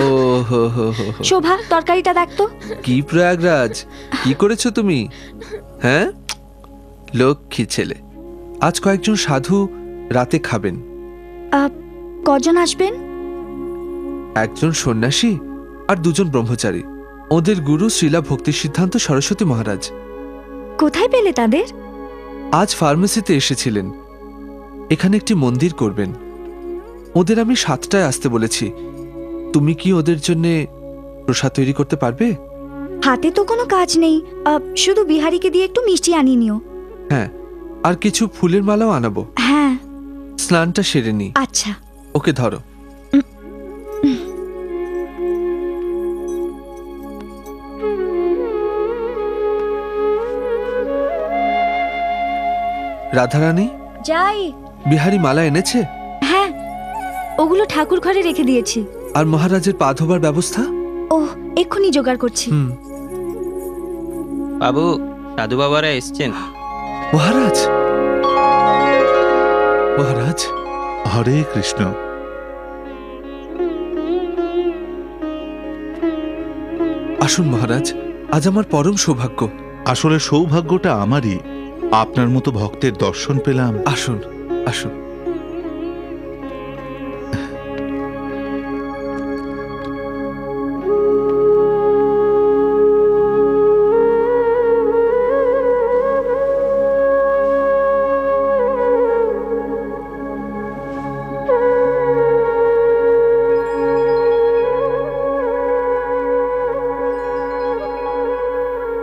ও হো হো হো। শোভা, তরকারিটা দেখতো। কি প্রয়াগরাজ, কি করেছো তুমি? হ্যাঁ, লক্ষ্মী ছেলে। আজ কয়েকজন সাধু রাতে খাবেন। কজন আসবেন? একজন সন্ন্যাসী আর দুজন ব্রহ্মচারী। ওদের গুরু শ্রীলা ভক্তি সিদ্ধান্ত সরস্বতী মহারাজ। কোথায় পেলে তাদের? আজ ফার্মেসিতে এসেছিলেন। এখানে একটি মন্দির করবেন। ওদের আমি 7টায় আসতে বলেছি। তুমি কি ওদের জন্য প্রসাদ তৈরি করতে পারবে? হাতে তো কোনো কাজ নেই, শুধু বিহারীকে দিয়ে একটু মিষ্টি আনিয়ে নিও। হ্যাঁ, আর কিছু ফুলের মালাও আনাবো। হ্যাঁ। স্নানটা সেরে নি। আচ্ছা। ওকে ধরো। রাধারানী, যাই। বিহারী মালা এনেছে? হ্যাঁ, ওগুলো ঠাকুর ঘরে রেখে দিয়েছি। আর মহারাজের পা ধোবার ব্যবস্থা? ওহ, এক্ষুনি জোগাড় করছি। বাবু, সাধু বাবারা এসছেন। মহারাজ, মহারাজ। হরে কৃষ্ণ। আসুন মহারাজ, আজ আমার পরম সৌভাগ্য। আসলে সৌভাগ্যটা আমারই, আপনার মতো ভক্তের দর্শন পেলাম। আসুন, আসুন।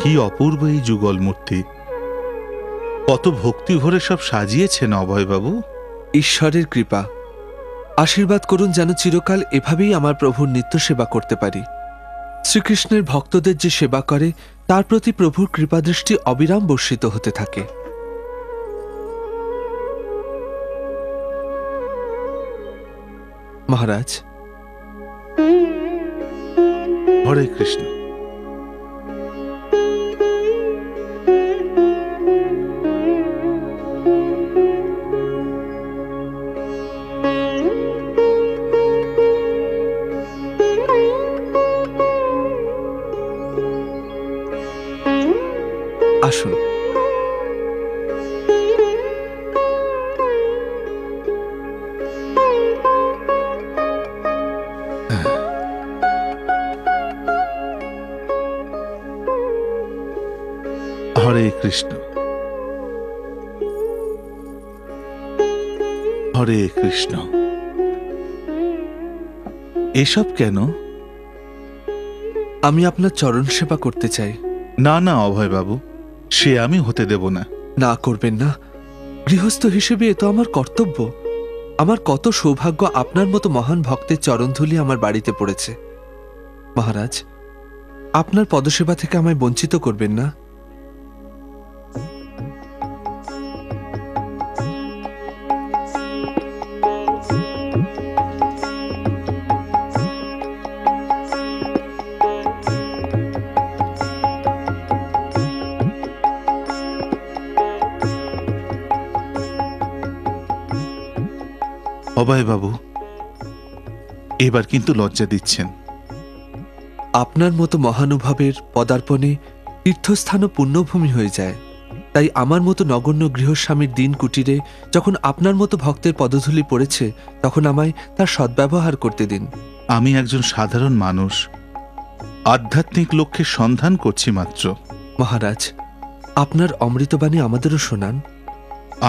কি অপূর্ব এই যুগল মূর্তি! কত ভক্তি ভরে সব সাজিয়েছেন অভয়বাবু। ঈশ্বরের কৃপা, আশীর্বাদ করুন যেন চিরকাল এভাবেই আমার প্রভুর নিত্য সেবা করতে পারি। শ্রীকৃষ্ণের ভক্তদের যে সেবা করে তার প্রতি প্রভুর কৃপাদৃষ্টি অবিরাম বর্ষিত হতে থাকে। মহারাজ। হরে কৃষ্ণ। আসুন। হরে কৃষ্ণ, হরে কৃষ্ণ। এসব কেন? আমি আপনার চরণ সেবা করতে চাই। না না অভয়বাবু, সে আমি হতে দেব না। না করবেন না, গৃহস্থ হিসেবে এ তো আমার কর্তব্য। আমার কত সৌভাগ্য আপনার মতো মহান ভক্তের চরণধূলি আমার বাড়িতে পড়েছে। মহারাজ, আপনার পদসেবা থেকে আমায় বঞ্চিত করবেন না। অভয় বাবু, এবার কিন্তু লজ্জা দিচ্ছেন। আপনার মতো মহানুভাবের পদার্পণে তীর্থস্থান ও পুণ্যভূমি হয়ে যায়। তাই আমার মতো নগণ্য গৃহস্বামীর দিন কুটিরে যখন আপনার মতো ভক্তের পদধূলি পড়েছে, তখন আমায় তার সদ্ব্যবহার করতে দিন। আমি একজন সাধারণ মানুষ, আধ্যাত্মিক লক্ষ্যের সন্ধান করছি মাত্র। মহারাজ, আপনার অমৃতবাণী আমাদেরও শোনান।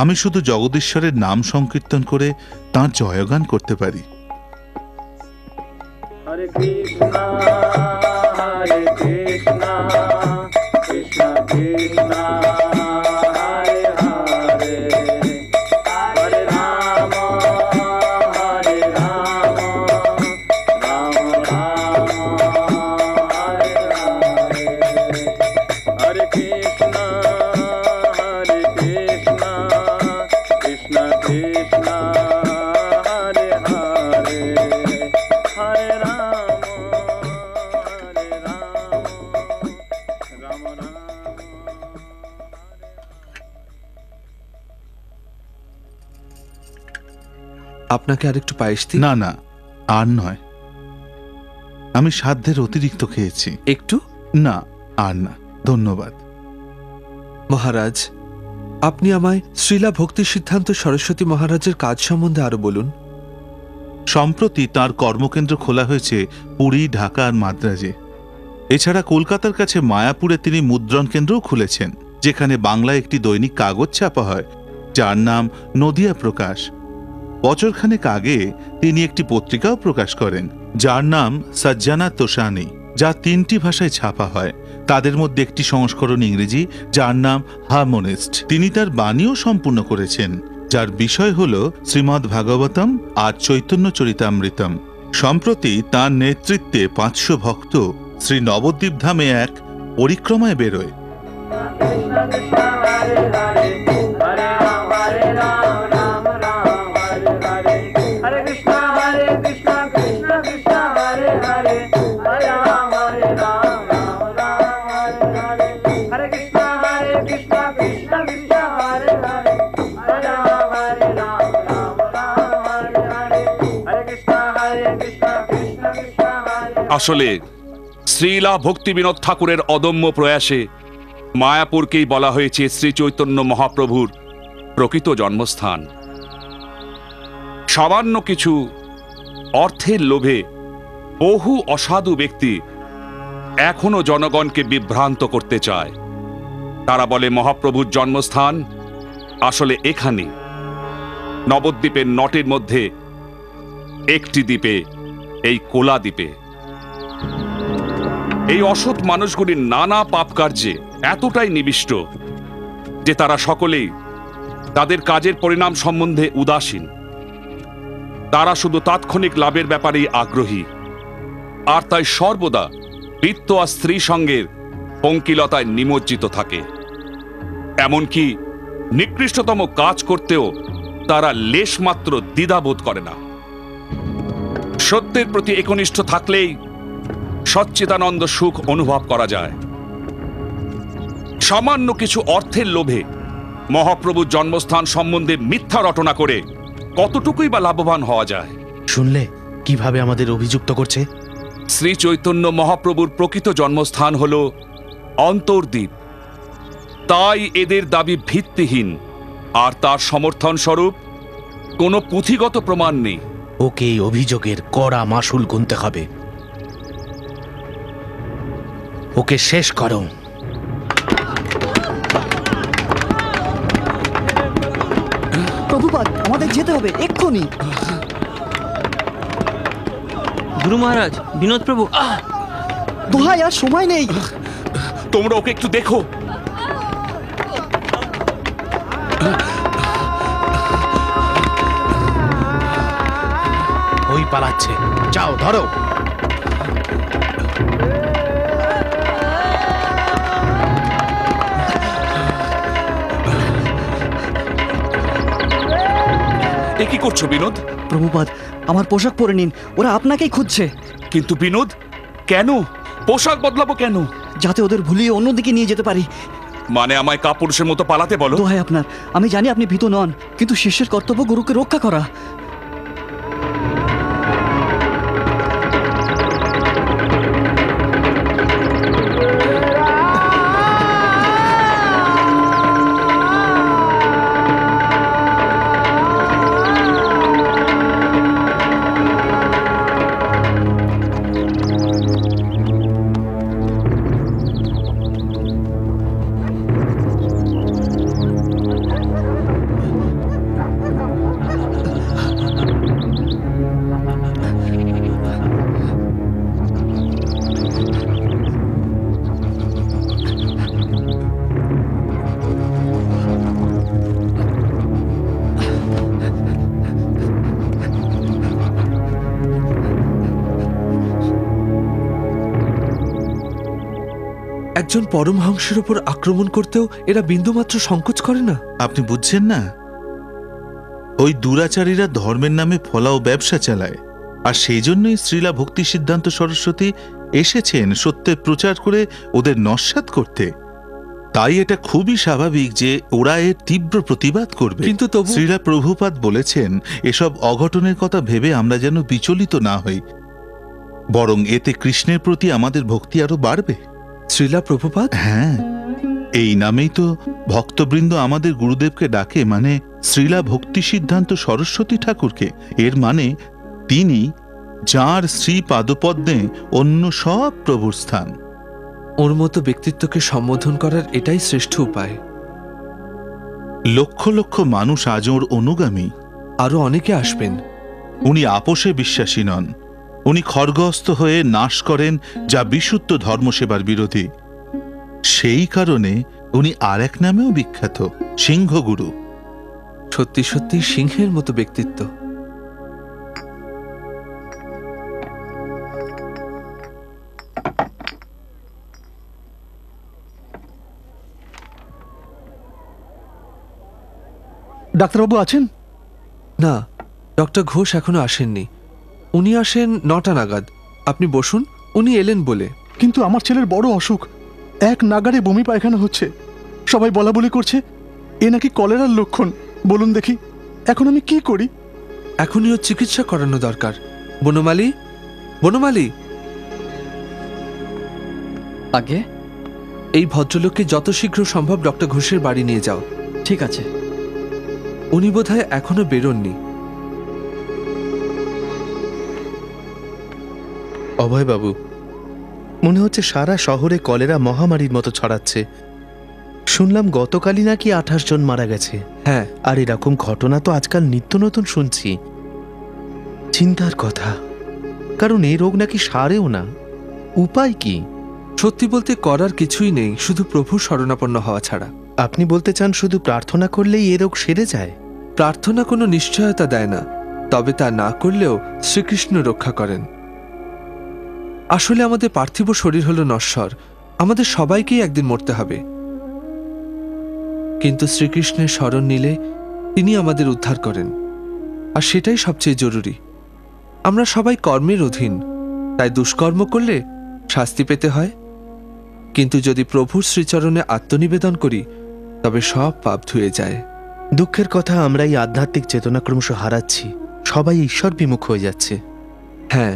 আমি শুধু জগদীশ্বরের নাম সংকীর্তন করে তাঁর জয়গান করতে পারি। হরে কৃষ্ণ হরে কৃষ্ণ কৃষ্ণ কৃষ্ণ হরে হরে হরে রাম হরে রাম রাম রাম হরে হরে হরে কৃষ্ণ হরে কৃষ্ণ কৃষ্ণ কৃষ্ণ হরে হরে হরে রাম হরে রাম রাম রাম। আপনাকে আরেকটু পায়েস দিই? না না, আর নয়, আমি সাধ্যের অতিরিক্ত খেয়েছি। একটু? না, আর না, ধন্যবাদ। মহারাজ, আপনি আমায় শ্রীলা ভক্তি সিদ্ধান্ত সরস্বতী মহারাজের কাজ সম্বন্ধে আরো বলুন। সম্প্রতি তার কর্মকেন্দ্র খোলা হয়েছে পুরী, ঢাকা আর মাদ্রাজে। এছাড়া কলকাতার কাছে মায়াপুরে তিনি মুদ্রণ কেন্দ্রও খুলেছেন, যেখানে বাংলায় একটি দৈনিক কাগজ ছাপা হয়, যার নাম নদিয়া প্রকাশ। বছরখানেক আগে তিনি একটি পত্রিকাও প্রকাশ করেন, যার নাম সজ্জানা তোষানি, যা 3টি ভাষায় ছাপা হয়। তাদের মধ্যে একটি সংস্করণ ইংরেজি, যার নাম হারমোনিস্ট। তিনি তার বাণীও সম্পূর্ণ করেছেন, যার বিষয় হল শ্রীমদ্ ভাগবতম আর চৈতন্য চরিতামৃতম। সম্প্রতি তাঁর নেতৃত্বে 500 ভক্ত শ্রী নবদ্বীপ ধামে এক পরিক্রমায় বেরোয়। আসলে শ্রীলা ভক্তিবিনোদ ঠাকুরের অদম্য প্রয়াসে মায়াপুরকেই বলা হয়েছে শ্রী চৈতন্য মহাপ্রভুর প্রকৃত জন্মস্থান। সামান্য কিছু অর্থের লোভে বহু অসাধু ব্যক্তি এখনো জনগণকে বিভ্রান্ত করতে চায়। তারা বলে মহাপ্রভুর জন্মস্থান আসলে এখানে, নবদ্বীপের নটের মধ্যে একটি দ্বীপে, এই কোলা দ্বীপে। এই অসৎ মানুষগুলির নানা পাপ কার্যে এতটাই নিবিষ্ট যে তারা সকলেই তাদের কাজের পরিণাম সম্বন্ধে উদাসীন। তারা শুধু তাৎক্ষণিক লাভের ব্যাপারেই আগ্রহী, আর তাই সর্বদা বৃত্ত আর স্ত্রী সঙ্গের পঙ্কিলতায় নিমজ্জিত থাকে। এমনকি নিকৃষ্টতম কাজ করতেও তারা লেশমাত্র দ্বিধাবোধ করে না। সত্যের প্রতি একনিষ্ঠ থাকলেই সচ্চিদানন্দ সুখ অনুভব করা যায়। সামান্য কিছু অর্থের লোভে মহাপ্রভুর জন্মস্থান সম্বন্ধে মিথ্যা রটনা করে কতটুকুই বা লাভবান হওয়া যায়? শুনলে কিভাবে আমাদের অভিযুক্ত করছে? শ্রী চৈতন্য মহাপ্রভুর প্রকৃত জন্মস্থান হল অন্তর্দ্বীপ। তাই এদের দাবি ভিত্তিহীন, আর তার সমর্থন স্বরূপ কোনো পুঁথিগত প্রমাণ নেই। ওকে এই অভিযোগের কড়া মাসুল গুনতে হবে। ওকে শেষ করো। প্রভুপাদ, আমাদের যেতে হবে এক্ষুনি। গুরু মহারাজ, বিনোদ প্রভু। দোহাই, আর সময় নেই। তোমরা ওকে একটু দেখো। পালাচ্ছে। যাও ধরো। এ কি করছো বিনোদ? প্রভুপাদ, আমার পোশাক পরে নিন, ওরা আপনাকেই খুঁজছে। কিন্তু বিনোদ, কেন পোশাক বদলাবো কেন? যাতে ওদের ভুলিয়ে অন্যদিকে নিয়ে যেতে পারি। মানে আমায় কাপুরুষের মতো পালাতে বলো? দোহাই আপনার, আমি জানি আপনি ভীত নন, কিন্তু শিষ্যের কর্তব্য গুরুকে রক্ষা করা। একজন পরমহংসের উপর আক্রমণ করতেও এরা বিন্দুমাত্র সংকোচ করে না। আপনি বুঝছেন না? ওই দুরাচারীরা ধর্মের নামে ফলাও ব্যবসা চালায়, আর সেই জন্যই শ্রীলা ভক্তি সিদ্ধান্ত সরস্বতী এসেছেন সত্যের প্রচার করে ওদের নস্যাৎ করতে। তাই এটা খুবই স্বাভাবিক যে ওরা এর তীব্র প্রতিবাদ করবে। কিন্তু তবু শ্রীলা প্রভুপাদ বলেছেন, এসব অঘটনের কথা ভেবে আমরা যেন বিচলিত না হই, বরং এতে কৃষ্ণের প্রতি আমাদের ভক্তি আরো বাড়বে। শ্রীলা প্রভুপাদ? হ্যাঁ, এই নামেই তো ভক্তবৃন্দ আমাদের গুরুদেবকে ডাকে, মানে শ্রীলা ভক্তি সিদ্ধান্ত সরস্বতী ঠাকুরকে। এর মানে তিনি, যাঁর শ্রী পাদপদ্মে অন্য সব প্রভুর স্থান। ওর মতো ব্যক্তিত্বকে সম্বোধন করার এটাই শ্রেষ্ঠ উপায়। লক্ষ লক্ষ মানুষ আজ ওর অনুগামী। আরো অনেকে আসবেন। উনি আপোষে বিশ্বাসী নন। উনি খড়গহস্ত হয়ে নাশ করেন যা বিশুদ্ধ ধর্মসেবার বিরোধী। সেই কারণে উনি আর এক নামেও বিখ্যাত, সিংহগুরু। সত্যি সত্যি সিংহের মতো ব্যক্তিত্ব। ডাক্তারবাবু আছেন? না, ডক্টর ঘোষ এখনো আসেননি। উনি আসেন 9টা নাগাদ। আপনি বসুন, উনি এলেন বলে। কিন্তু আমার ছেলের বড় অসুখ, এক নাগাড়ে বমি পায়খানা হচ্ছে। সবাই বলা বলি করছে এ নাকি কলেরার লক্ষণ। বলুন দেখি, এখন আমি কি করি? এখনই ওর চিকিৎসা করানো দরকার। বনমালী, বনমালী। আগে এই ভদ্রলোককে যত শীঘ্র সম্ভব ডক্টর ঘোষের বাড়ি নিয়ে যাও। ঠিক আছে। উনি বোধহয় এখনো বেরোননি। অভয়বাবু, মনে হচ্ছে সারা শহরে কলেরা মহামারীর মতো ছড়াচ্ছে। শুনলাম গতকালই নাকি 28 জন মারা গেছে। হ্যাঁ, আর এরকম ঘটনা তো আজকাল নিত্য নতুন শুনছি। চিন্তার কথা, কারণ এই রোগ নাকি সারেও না। উপায় কি? সত্যি বলতে করার কিছুই নেই, শুধু প্রভুর শরণাপন্ন হওয়া ছাড়া। আপনি বলতে চান শুধু প্রার্থনা করলেই এ রোগ সেরে যায়? প্রার্থনা কোনো নিশ্চয়তা দেয় না, তবে তা না করলেও শ্রীকৃষ্ণ রক্ষা করেন। আসলে আমাদের পার্থিব শরীর হলো নশ্বর, আমাদের সবাইকেই একদিন মরতে হবে। কিন্তু শ্রীকৃষ্ণের শরণ নিলে তিনি আমাদের উদ্ধার করেন, আর সেটাই সবচেয়ে জরুরি। আমরা সবাই কর্মের অধীন, তাই দুষ্কর্ম করলে শাস্তি পেতে হয়। কিন্তু যদি প্রভুর শ্রীচরণে আত্মনিবেদন করি তবে সব পাপ ধুয়ে যায়। দুঃখের কথা, আমরা এই আধ্যাত্মিক চেতনা ক্রমশ হারাচ্ছি। সবাই ঈশ্বর বিমুখ হয়ে যাচ্ছে। হ্যাঁ,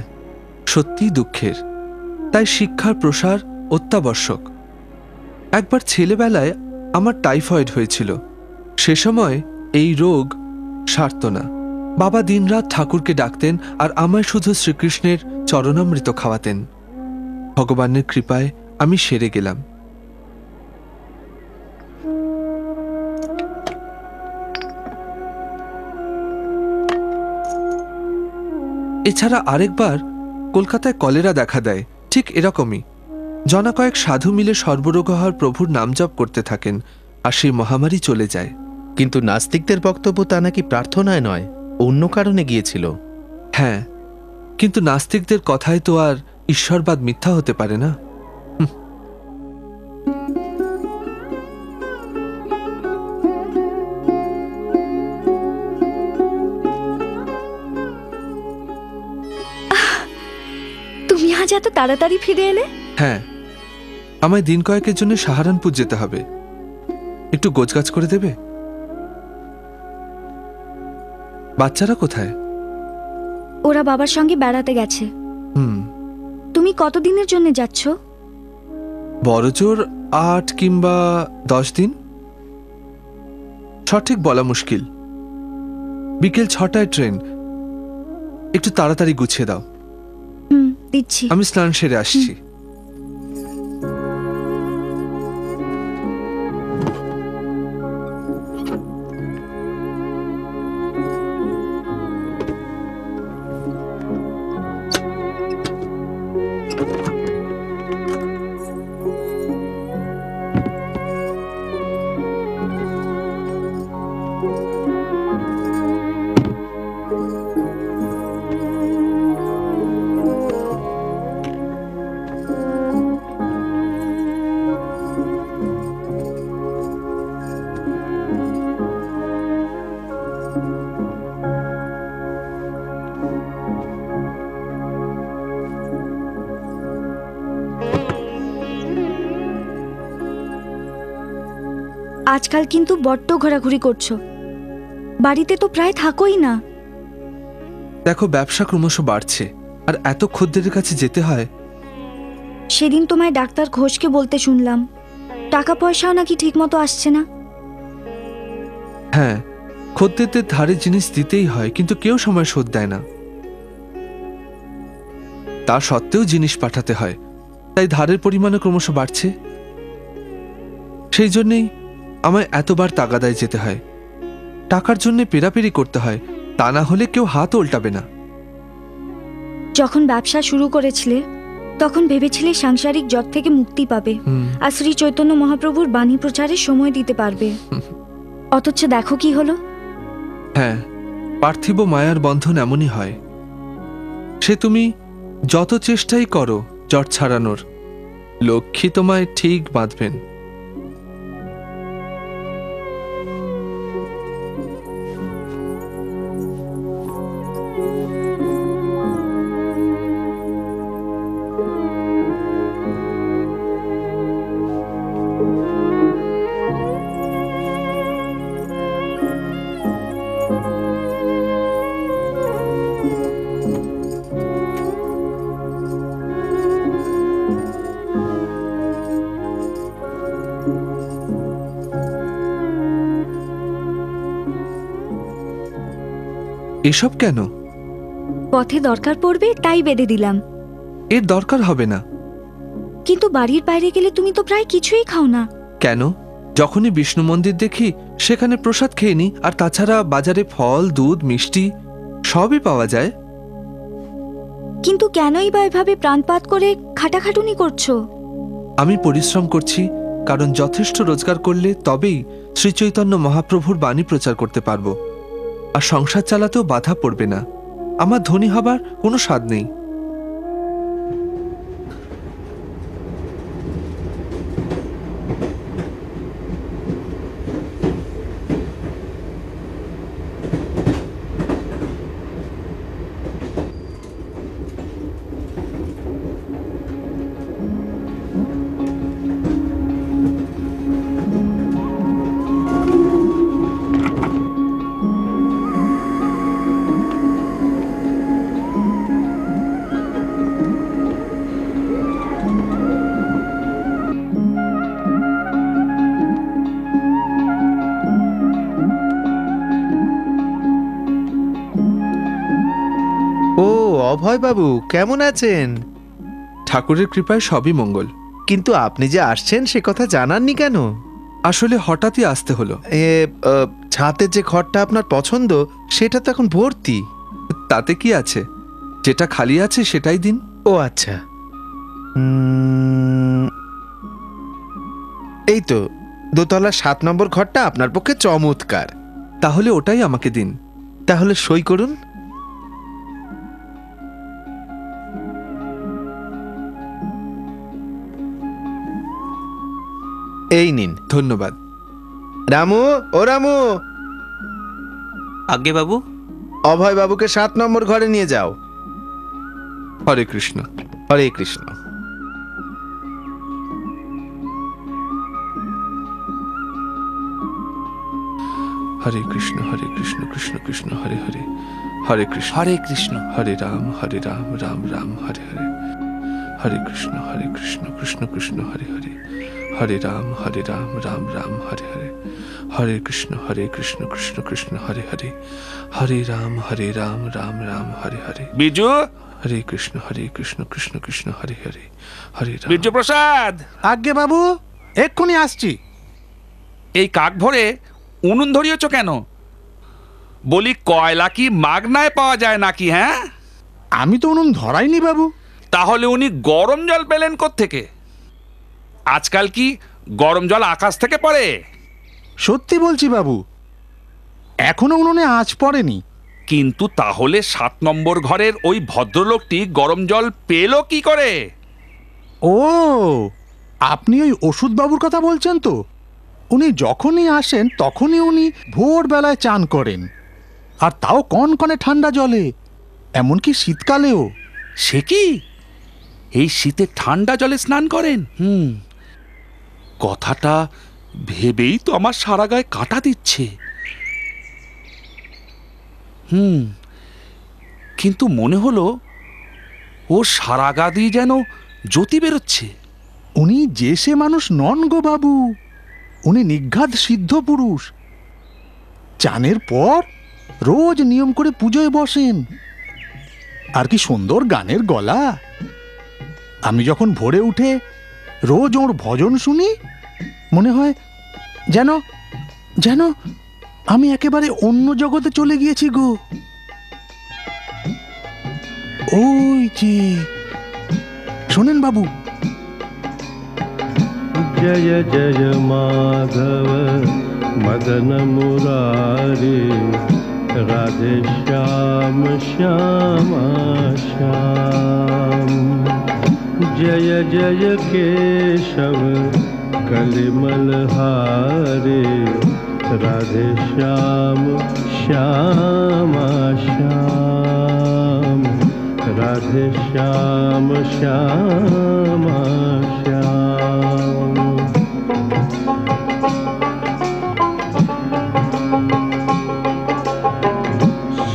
সত্যিই দুঃখের। তাই শিক্ষার প্রসার অত্যাবশ্যক। একবার ছেলেবেলায় আমার টাইফয়েড হয়েছিল। সে সময় এই রোগ সারত না। বাবা দিনরাত ঠাকুরকে ডাকতেন আর আমায় শুধু শ্রীকৃষ্ণের চরণামৃত খাওয়াতেন। ভগবানের কৃপায় আমি সেরে গেলাম। এছাড়া আরেকবার কলকাতায় কলেরা দেখা দেয়, ঠিক এরকমই। জনা কয়েক সাধু মিলে সর্বরোগহর প্রভুর নাম জপ করতে থাকেন, আর সেই মহামারী চলে যায়। কিন্তু নাস্তিকদের বক্তব্য তা নাকি প্রার্থনায় নয়, অন্য কারণে গিয়েছিল। হ্যাঁ, কিন্তু নাস্তিকদের কথায় তো আর ঈশ্বরবাদ মিথ্যা হতে পারে না। তুমি আজ এত তাড়াতাড়ি ফিরে এলে? হ্যাঁ, আমায় দিন কয়েকের জন্য সাহারানপুর যেতে হবে। একটু গোছগাছ করে দেবে? বাচ্চারা কোথায়? ওরা বাবার সঙ্গে বেড়াতে গেছে। তুমি কতদিনের জন্য যাচ্ছ? বড়জোর 8 কিংবা 10 দিন, সঠিক বলা মুশকিল। বিকেল 6টায় ট্রেন। একটু তাড়াতাড়ি গুছিয়ে দাও। দিচ্ছি। আমি স্নান সেরে আসছি। আজকাল কিন্তু বড্ড ঘোরাঘুরি করছো, বাড়িতে তো প্রায় থাকোই না। দেখো, ব্যবসা ক্রমশ বাড়ছে আর এত খদ্দেরের কাছে যেতে হয়। সেদিন তোমায় ডাক্তার ঘোষকে বলতে শুনলাম, টাকা পয়সাও নাকি ঠিক মতো আসছে না। হ্যাঁ, খদ্দেরদের ধারে জিনিস দিতেই হয়, কিন্তু কেউ সময় শোধ দেয় না। তা সত্ত্বেও জিনিস পাঠাতে হয়, তাই ধারের পরিমাণও ক্রমশ বাড়ছে। সেই জন্যেই আমায় এতবার তাগাদায় যেতে হয়। টাকার জন্য পেরাপেরি করতে হয়, তা না হলে কেউ হাত উল্টাবে না। যখন ব্যবসা শুরু করেছিলে তখন ভেবেছিলে সাংসারিক জট থেকে মুক্তি পাবে আর শ্রী চৈতন্য মহাপ্রভুর বাণী প্রচারে সময় দিতে পারবে। অথচ দেখো কি হলো। হ্যাঁ, পার্থিব মায়ার বন্ধন এমনই হয়। সে তুমি যত চেষ্টাই করো জট ছাড়ানোর, লক্ষ্মী তোমায় ঠিক বাঁধবেন। এসব কেন? পথে দরকার পড়বে তাই বেঁধে দিলাম। এর দরকার হবে না। কিন্তু বাড়ির বাইরে গেলে তুমি তো প্রায় কিছুই খাও না। কেন? যখনই বিষ্ণু মন্দির দেখি সেখানে প্রসাদ খেয়ে নি, আর তাছাড়া বাজারে ফল, দুধ, মিষ্টি সবই পাওয়া যায়। কিন্তু কেনই বা এভাবে প্রাণপাত করে খাটাখাটুনি করছো? আমি পরিশ্রম করছি, কারণ যথেষ্ট রোজগার করলে তবেই শ্রী চৈতন্য মহাপ্রভুর বাণী প্রচার করতে পারবো, আর সংসার চালাতেও বাধা পড়বে না। আমার ধনী হবার কোনো স্বাদ নেই। ও অভয় বাবু, কেমন আছেন? ঠাকুরের কৃপায় সবই মঙ্গল। কিন্তু আপনি যে আসছেন সে কথা জানাননি কেন? আসলে হঠাৎই আসতে হলো। ছাতের যে ঘরটা আপনার পছন্দ সেটা তো এখন ভর্তি। তাতে কি আছে, যেটা খালি আছে সেটাই দিন। ও আচ্ছা, এই তো দোতলা 7 নম্বর ঘরটা আপনার পক্ষে চমৎকার। তাহলে ওটাই আমাকে দিন। তাহলে সই করুন। ধন্যবাদ। রামু, ও রামু, আজ্ঞে বাবু। অভয় বাবুকে 7 নম্বর ঘরে নিয়ে যাও। হরে কৃষ্ণ। হরে কৃষ্ণ। হরে কৃষ্ণ হরে কৃষ্ণ কৃষ্ণ কৃষ্ণ হরে হরে, হরে কৃষ্ণ হরে কৃষ্ণ, হরে রাম রাম রাম হরে হরে, হরে কৃষ্ণ কৃষ্ণ কৃষ্ণ হরে হরে, হরে রাম রাম রাম হরে হরে, হরে কৃষ্ণ কৃষ্ণ কৃষ্ণ হরে হরে, হরে রাম রাম রাম হরে হরে। বিজু, হরে কৃষ্ণ কৃষ্ণ কৃষ্ণ হরে হরে, হরে রাম। বিজু প্রসাদ। আজ্ঞে বাবু, এক্ষুনি আসছি। এই কাক ভরে উনুন ধরিয়েছ কেন? বলি কয়লা কি মাগনায় পাওয়া যায় নাকি? হ্যাঁ, আমি তো উনুন ধরাইনি বাবু। তাহলে উনি গরম জল পেলেন কোত্থেকে? আজকাল কি গরম জল আকাশ থেকে পড়ে? সত্যি বলছি বাবু, এখনো উনুনে আঁচ পড়েনি। কিন্তু তাহলে 7 নম্বর ঘরের ওই ভদ্রলোকটি গরম জল পেল কি করে? ও, আপনি ওই ওষুধ বাবুর কথা বলছেন তো? উনি যখনই আসেন তখনই উনি ভোরবেলায় চান করেন, আর তাও কনকনে ঠান্ডা জলে, এমনকি শীতকালেও। সে কি, এই শীতে ঠান্ডা জলে স্নান করেন? কথাটা ভেবেই তো আমার সারা গায়ে কাঁটা দিচ্ছে। কিন্তু মনে হলো ও সারা গা দিয়ে যেন জ্যোতি বেরোচ্ছে। উনি যে সে মানুষ নন গো বাবু, উনি নিঘাত সিদ্ধ পুরুষ। চানের পর রোজ নিয়ম করে পুজোয় বসেন। আর কি সুন্দর গানের গলা! আমি যখন ভোরে উঠে রোজ ওর ভজন শুনি, মনে হয় যেন যেন আমি একেবারে অন্য জগতে চলে গিয়েছি গো। ওই যে শোনেন বাবু। जय जय माधव मदन मुरारी, राधे श्याम श्याम श्याम। जय जय केशव कलिमल हारे, राधे श्याम श्याम श्याम, राधे श्याम श्याम श्याम।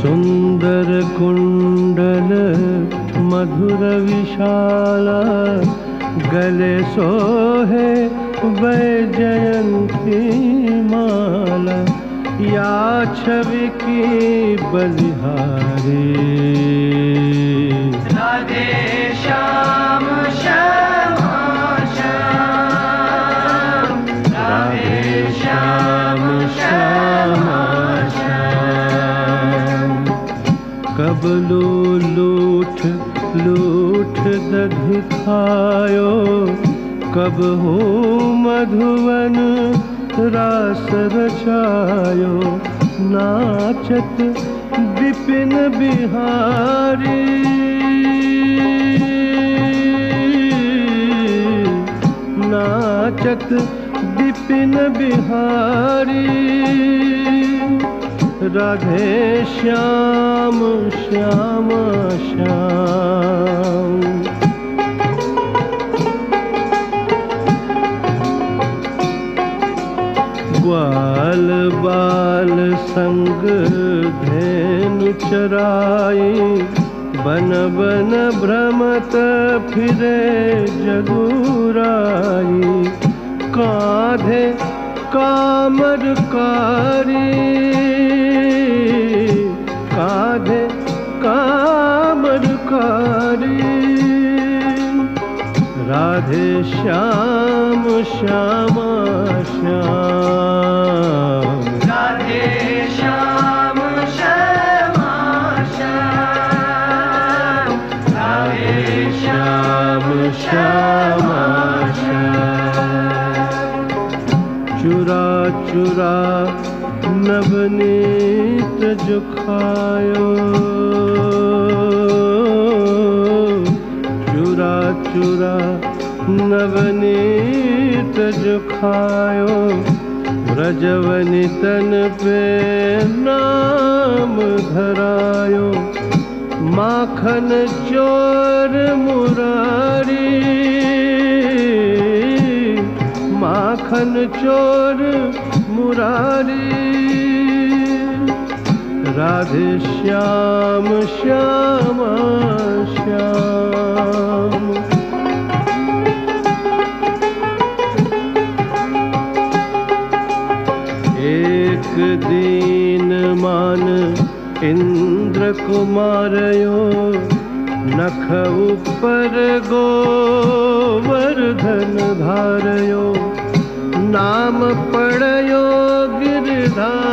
सुंदर कुंडल मधुर विशाल, गले सोहे वैजयंती माला, या छवि की बलिहारी, राधे श्याम श्याम श्याम, राधे श्याम श्याम श्याम। कब लूठ लूठ दधि खायो, कब हो मधुवन रास रचायो, नाचत विपिन बिहारी, नाचत विपिन बिहारी, राधे श्याम श्याम श्याम। ग्वाल बाल संग धेनु चराई, बन बन भ्रमत फिरे जगुराई, कांधे कामरकारी, कांधे कामरकारी, राधे श्याम श्याम श्याम, राधे श्याम श्याम श्याम, राधे श्याम श्याम श्याम। चुरा चुरा नवनीत जो खायो, चुरा चुरा नवनीत जो खायो ब्रजवनि तन पे नाम धरायो माखन चोर मुरारी माखन चोर मुरारी राधे श्याम श्यामा श्याम। एक दीन मान इंद्र कुमारयो नख ऊपर गोवर्धन धारयो नाम पड़यो गिरधारी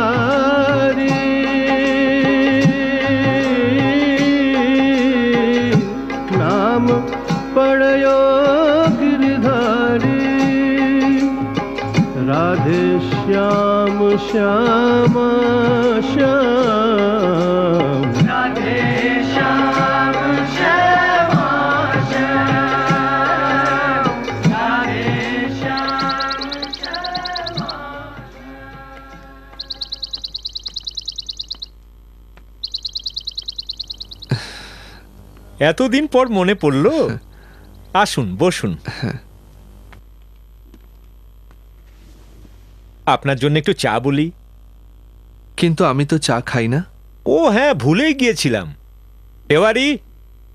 नाम पड़यो गिरधारी राधे श्याम श्यामा श्याम राधे श्याम श्यामा श्याम राधे श्याम श्यामा। এতদিন পর মনে পড়লো। আসুন বসুন। আপনার জন্য একটু চা বলি। কিন্তু আমি তো চা খাই না। ও হ্যাঁ, ভুলেই গিয়েছিলাম। তেওয়ারি।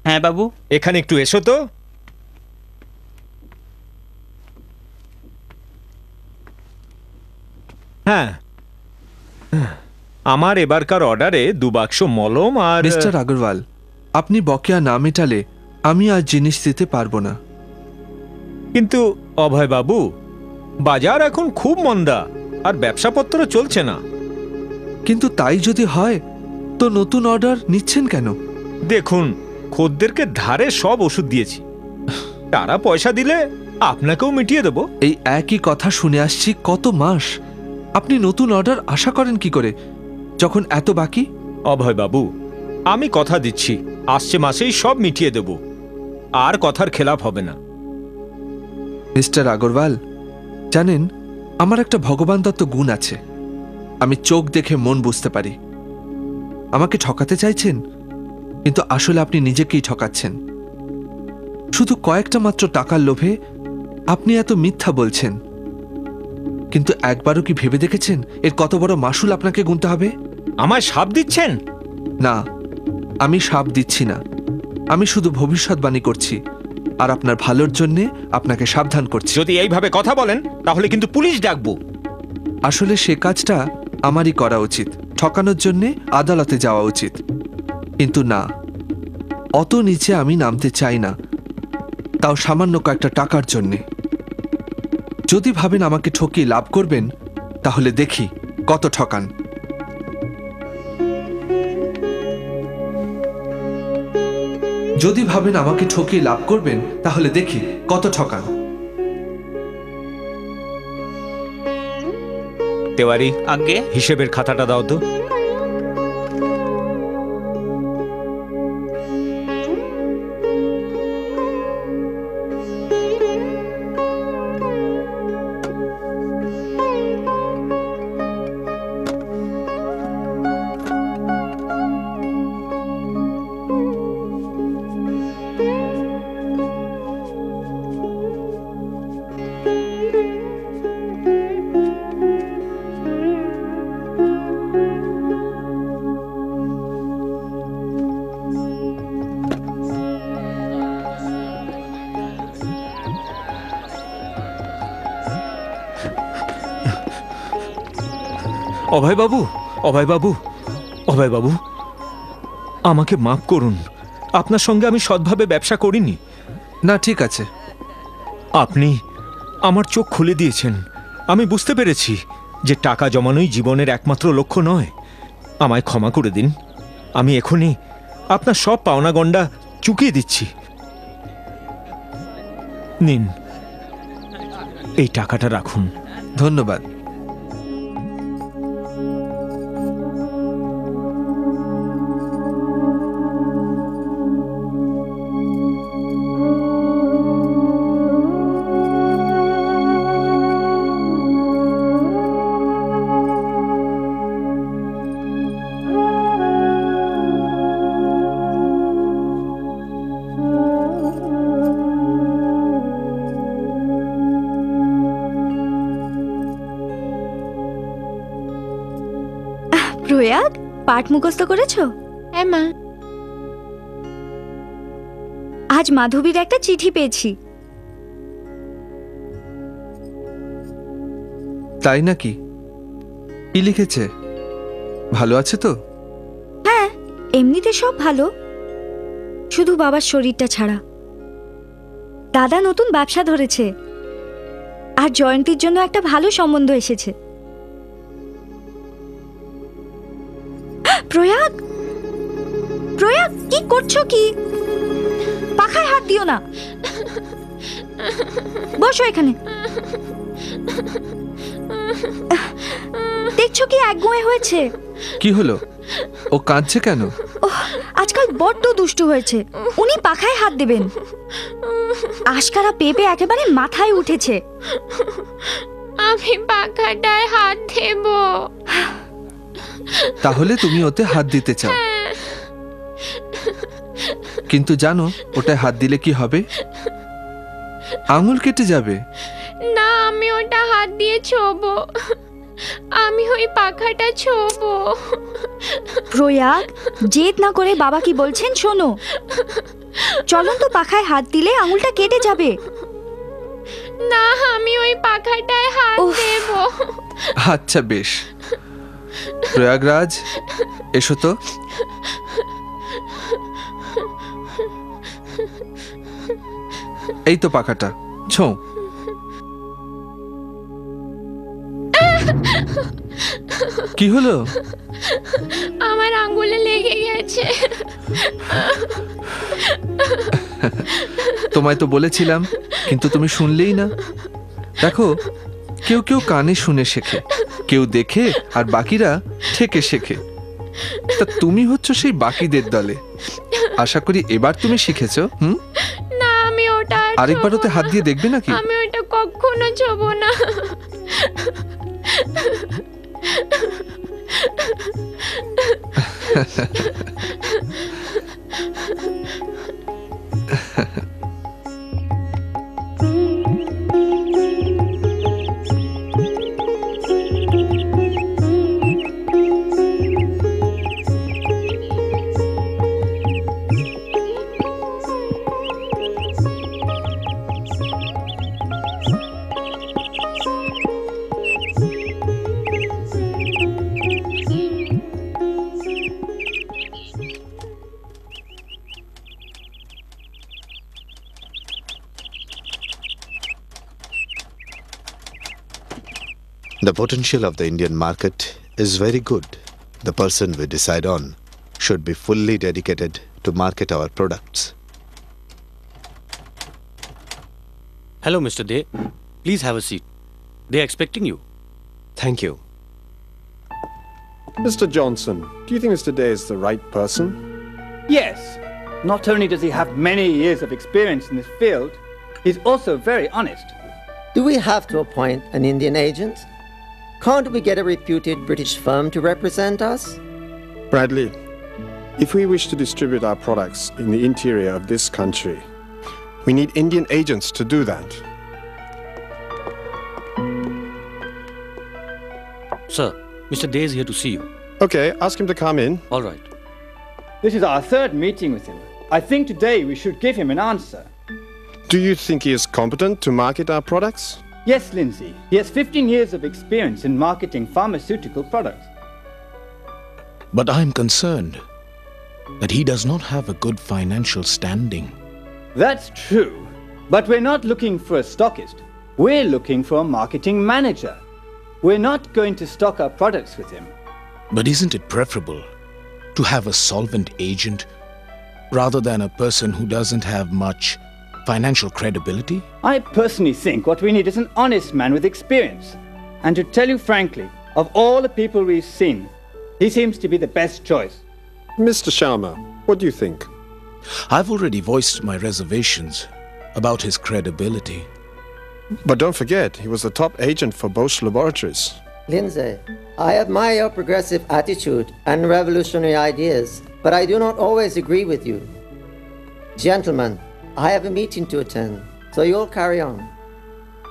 হ্যাঁ বাবু। এখানে একটু এসো তো। হ্যাঁ, আমার এবারকার অর্ডারে 2 বাক্স মলম আর মিস্টার আগরওয়াল, আপনি বকেয়া না মেটালে আমি আজ জিনিস দিতে পারবো না। কিন্তু অভয় বাবু, বাজার এখন খুব মন্দা আর ব্যবসাপত্র চলছে না। কিন্তু তাই যদি হয় তো নতুন অর্ডার নিচ্ছেন কেন? দেখুন, খদ্দেরকে ধারে সব ওষুধ দিয়েছি, তারা পয়সা দিলে আপনাকেও মিটিয়ে দেব। এই একই কথা শুনে আসছি কত মাস। আপনি নতুন অর্ডার আশা করেন কি করে যখন এত বাকি? অভয় বাবু, আমি কথা দিচ্ছি আসছে মাসেই সব মিটিয়ে দেব, আর কথার খেলাপ হবে না। মিস্টার আগরওয়াল, জানেন আমার একটা ভগবান দত্ত গুণ আছে, আমি চোখ দেখে মন বুঝতে পারি। আমাকে ঠকাতে চাইছেন, কিন্তু আসলে আপনি নিজেকেই ঠকাচ্ছেন। শুধু কয়েকটা মাত্র টাকার লোভে আপনি এত মিথ্যা বলছেন, কিন্তু একবারও কি ভেবে দেখেছেন এর কত বড় মাসুল আপনাকে গুনতে হবে? আমায় শাপ দিচ্ছেন? না, আমি শাপ দিচ্ছি না, আমি শুধু ভবিষ্যৎবাণী করছি, আর আপনার ভালোর জন্য আপনাকে সাবধান করছি। যদি এইভাবে কথা বলেন তাহলে কিন্তু পুলিশ ডাকবো। আসলে সে কাজটা আমারই করা উচিত, ঠকানোর জন্য আদালতে যাওয়া উচিত। কিন্তু না, অত নিচে আমি নামতে চাই না, তাও সামান্য কয়েকটা টাকার জন্যে। যদি ভাবেন আমাকে ঠকিয়ে লাভ করবেন তাহলে দেখি কত ঠকান। যদি ভাবেন আমাকে ঠকিয়ে লাভ করবেন তাহলে দেখি কত ঠকান। তেওয়ারি, আগে হিসেবের খাতাটা দাও তো। অভয় বাবু, অভয় বাবু, অভয় বাবু, আমাকে মাফ করুন। আপনার সঙ্গে আমি সৎভাবে ব্যবসা করিনি। না, ঠিক আছে। আপনি আমার চোখ খুলে দিয়েছেন। আমি বুঝতে পেরেছি যে টাকা জমানোই জীবনের একমাত্র লক্ষ্য নয়। আমায় ক্ষমা করে দিন। আমি এখনই আপনার সব পাওনা গন্ডা চুকিয়ে দিচ্ছি। নিন, এই টাকাটা রাখুন। ধন্যবাদ। পাঠ মুখস্থ করেছো? হ্যাঁ মা। আজ মাধবীর একটা চিঠি পেয়েছি। তাই নাকি? কি লিখেছে? ভালো আছে তো? হ্যাঁ, এমনিতে সব ভালো, শুধু বাবার শরীরটা ছাড়া। দাদা নতুন ব্যবসা ধরেছে, আর জয়ন্তীর জন্য একটা ভালো সম্বন্ধ এসেছে। প্রয়াগ, প্রয়াগ, কি করছো? কি পাখায় হাত দিও না, বসো এখানে। দেখছো কি একগুঁয়ে হয়েছে? কি হলো? ও কাঁদছে কেন? আজকাল বড্ড দুষ্টু হয়েছে। উনি পাখায় হাত দেবেন। আশকারা পেপে একেবারে মাথায় উঠেছে। আমি পাখাটায় হাত দেব। তাহলে তুমি ওতে হাত দিতে চাও, কিন্তু জানো ওটায় হাত দিলে কি হবে? আঙুল কেটে যাবে। না, আমি ওটা হাত দিয়ে ছোবো। আমি ওই পাখাটা ছোবো। প্রয়াগ, জেদ না করে বাবা কি বলছেন শোনো। চলন্ত পাখায় হাত দিলে আঙুলটা কেটে যাবে। না, আমি ওই পাখাটায় হাত দেব। আচ্ছা বেশ, প্রয়াগরাজ এসো তো। এই তো পাখাটা, ছো। কি হলো? আমার আঙ্গুলে লেগে গেছে। তোমায় তো বলেছিলাম, কিন্তু তুমি শুনলেই না। দেখো, কেউ কেউ কানে শুনে শেখে, কেউ দেখে, আর বাকিরা থেকে শেখে। তা তুমি হচ্ছ সেই বাকিদের দলে। আশা করি এবার তুমি শিখেছো। না, আমি ওটা আরেকবার ওতে হাত দিয়ে দেখবে নাকি? আমি ওটা কখনো ছোবো না। The potential of the Indian market is very good. The person we decide on should be fully dedicated to market our products. Hello, Mr. Day. Please have a seat. They are expecting you. Thank you. Mr. Johnson, do you think Mr. Day is the right person? Yes. Not only does he have many years of experience in this field, he's also very honest. Do we have to appoint an Indian agent? Can't we get a reputed British firm to represent us? Bradley, if we wish to distribute our products in the interior of this country, we need Indian agents to do that. Sir, Mr. Day is here to see you. Okay, ask him to come in. All right. This is our third meeting with him. I think today we should give him an answer. Do you think he is competent to market our products? Yes, Lindsay. He has 15 years of experience in marketing pharmaceutical products. But I'm concerned that he does not have a good financial standing. That's true. But we're not looking for a stockist. We're looking for a marketing manager. We're not going to stock our products with him. But isn't it preferable to have a solvent agent rather than a person who doesn't have much financial credibility? I personally think what we need is an honest man with experience. And to tell you frankly, of all the people we've seen, he seems to be the best choice. Mr. Sharma, what do you think? I've already voiced my reservations about his credibility. But don't forget, he was the top agent for Bosch Laboratories. Lindsay, I admire your progressive attitude and revolutionary ideas, but I do not always agree with you. Gentlemen, I have a meeting to attend, so you'll carry on.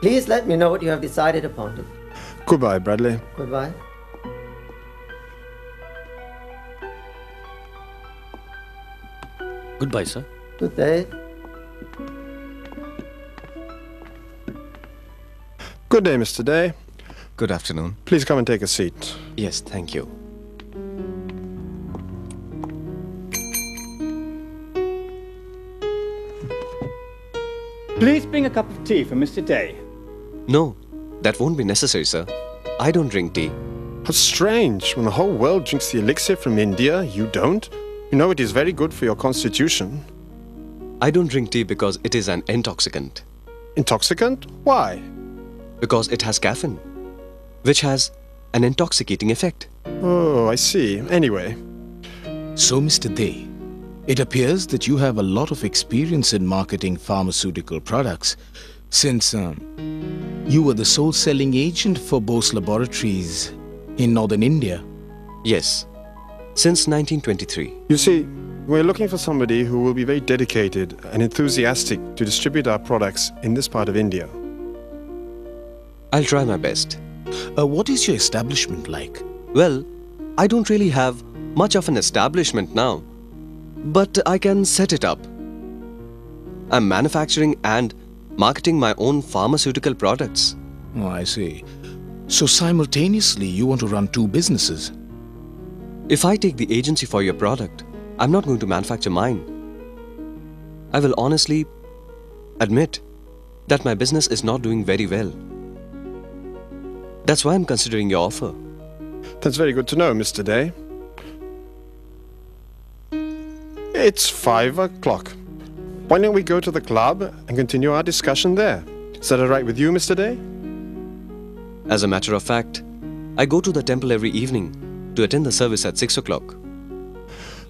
Please let me know what you have decided upon. Goodbye, Bradley. Goodbye. Goodbye, sir. Good day. Good day, Mr. Day. Good afternoon. Please come and take a seat. Yes, thank you. Please bring a cup of tea for Mr. Day. No, that won't be necessary, sir. I don't drink tea. How strange. When the whole world drinks the elixir from India, you don't? You know it is very good for your constitution. I don't drink tea because it is an intoxicant. Intoxicant? Why? Because it has caffeine, which has an intoxicating effect. Oh, I see. Anyway. So, Mr. Day, it appears that you have a lot of experience in marketing pharmaceutical products since you were the sole selling agent for Bose Laboratories in northern India. Yes, since 1923. You see, we're looking for somebody who will be very dedicated and enthusiastic to distribute our products in this part of India. I'll try my best. What is your establishment like? Well, I don't really have much of an establishment now, but I can set it up. I'm manufacturing and marketing my own pharmaceutical products. Oh, I see. So simultaneously, you want to run two businesses? If I take the agency for your product, I'm not going to manufacture mine. I will honestly admit that my business is not doing very well. That's why I'm considering your offer. That's very good to know, Mr. Day. It's 5 o'clock. Why don't we go to the club and continue our discussion there? Is that all right with you, Mr. Day? As a matter of fact, I go to the temple every evening to attend the service at 6 o'clock.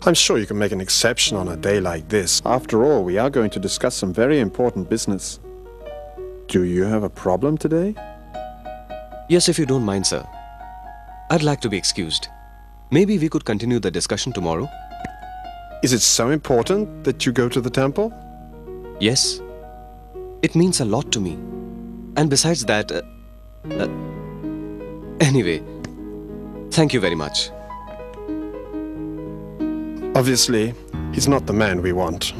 I'm sure you can make an exception on a day like this. After all, we are going to discuss some very important business. Do you have a problem today? Yes, if you don't mind, sir. I'd like to be excused. Maybe we could continue the discussion tomorrow? Is it so important that you go to the temple? Yes. It means a lot to me. And besides that... anyway, thank you very much. Obviously, he's not the man we want.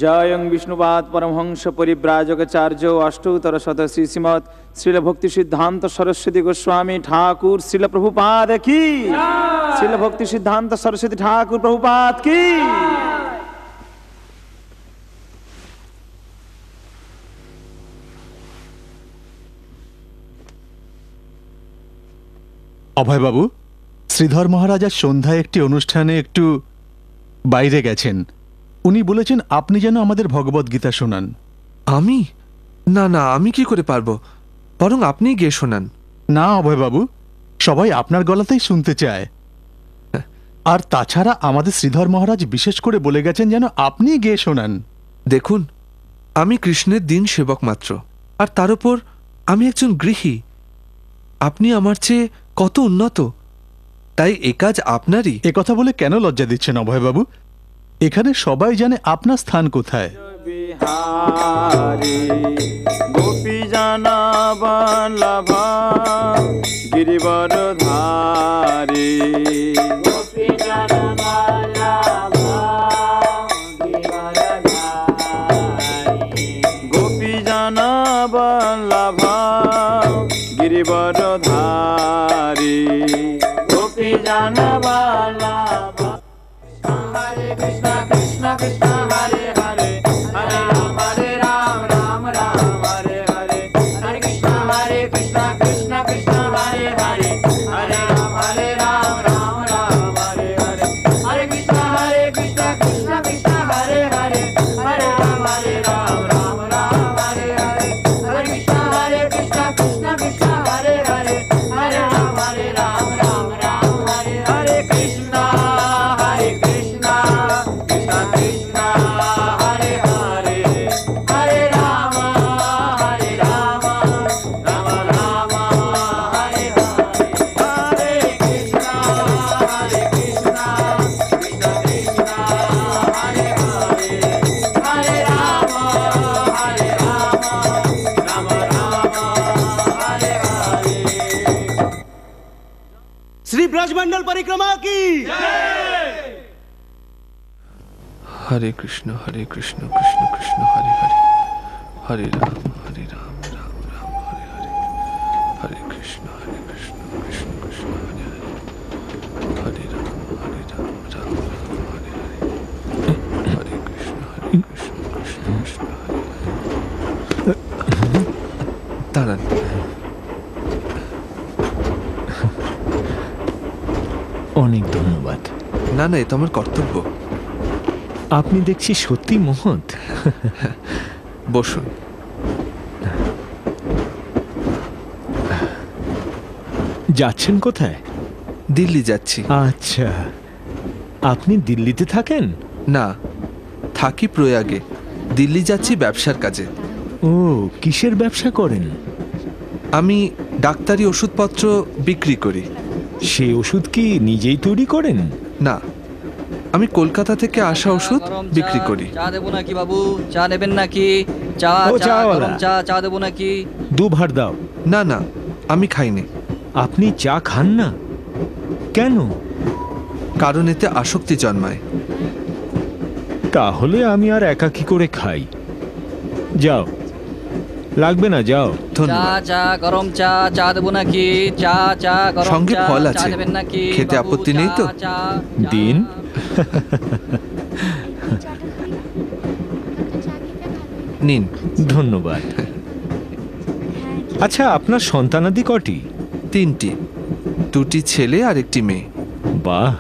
জয়ং Vishnupada Paramahamsa পরিব্রাজকাচার্য অষ্টোত্তর শত শ্রী শ্রীমৎ শ্রীল ভক্তি সিদ্ধান্ত সরস্বতী গোস্বামী ঠাকুর শ্রীল প্রভুপাদ কি, শ্রীল ভক্তি সিদ্ধান্ত সরস্বতী ঠাকুর প্রভুপাদ কি। অভয়বাবু, শ্রীধর মহারাজ আজ সন্ধ্যায় একটি অনুষ্ঠানে একটু বাইরে গেছেন। উনি বলেছেন আপনি যেন আমাদের ভগবত গীতা শোনান। আমি? না না, আমি কি করে পারবো, বরং আপনি গিয়ে শোনান। না অভয়বাবু, সবাই আপনার গলাতেই শুনতে চায়। আর তাছাড়া আমাদের শ্রীধর মহারাজ বিশেষ করে বলে গেছেন যেন আপনি গিয়ে শোনান। দেখুন, আমি কৃষ্ণের দিন সেবক মাত্র, আর তার উপর আমি একজন গৃহী। আপনি আমার চেয়ে কত উন্নত, তাই এ কাজ আপনারই। এ কথা বলে কেন লজ্জা দিচ্ছেন অভয়বাবু? এখানে সবাই জানে আপনার স্থান কোথায়। গোপী জানা বল্লভা গিরিবর ধারে, গোপী জানা বল্লভা গিরিবর ধারে, গোপী জানা বল্লভা গিরিবর ধারে, গোপী জানা বল্লভা। হরে কৃষ্ণ কৃষ্ণ কৃষ্ণ হরে হরে, হরে রাম রাম রাম হরে হরে, হরে কৃষ্ণ কৃষ্ণ কৃষ্ণ হরে হরে, হরে রাম রাম রাম হরে হরে, হরে কৃষ্ণ কৃষ্ণ কৃষ্ণ হরে হরে, হরে রাম রাম রাম হরে হরে, হরে কৃষ্ণ কৃষ্ণ কৃষ্ণ হরে হরে, হরে রাম রাম রাম হরে হরে। কৃষ্ণ কৃষ্ণ কৃষ্ণ কৃষ্ণ হরে হরে, হরে রাম রাম রাম হরে হরে, হরে কৃষ্ণ কৃষ্ণ কৃষ্ণ কৃষ্ণ হরে হরে, হরে রাম রাম হরে হরে। श्री ब्रजमंडल परिक्रमा की हरे कृष्ण कृष्ण कृष्ण हरे हरे, हरे राम राम राम हरे हरे, हरे कृष्ण कृष्ण कृष्ण हरे हरे, हरे राम राम राम हरे हरे, हरे कृष्ण कृष्ण कृष्ण हरे हरे। দাঁড়ান, অনেক ধন্যবাদ। না না, এ তো আমার কর্তব্য। আপনি দেখছি সত্যি মহৎ। বসুন। যাচ্ছেন কোথায়? দিল্লি যাচ্ছি। আচ্ছা, আপনি দিল্লিতে থাকেন? না, থাকি প্রয়াগে। দিল্লি যাচ্ছি ব্যবসার কাজে। ও, কিসের ব্যবসা করেন? আমি ডাক্তারি ওষুধপত্র বিক্রি করি। সেই ওষুধ কি নিজেই তৈরি করেন? না, আমি কলকাতা থেকে আসা ওষুধ বিক্রি করি। চা দেবো নাকি বাবু? চা নেবেন নাকি? চা ও, চা চাওয়ালা। গরম চা চা দেবো নাকি? দুভার দাও। না না, আমি খাইনি। আপনি চা খান না কেন? কারণ এতে আসক্তি জন্মায়। তাহলে আমি আর একা কি করে খাই? যাও, লাগবে না, যাও। চা চা গরম চা চা দেবো নাকি? চা চা গরম সঙ্গে চা ফল চা আছে, নেবেন নাকি? খেতে বাবু, আপত্তি চা, নেই তো? চা, দিন। নিন। ধন্যবাদ। আচ্ছা, আপনার সন্তানাদি কটি? 3টি, 2টি ছেলে আর 1টি মেয়ে। বাহ।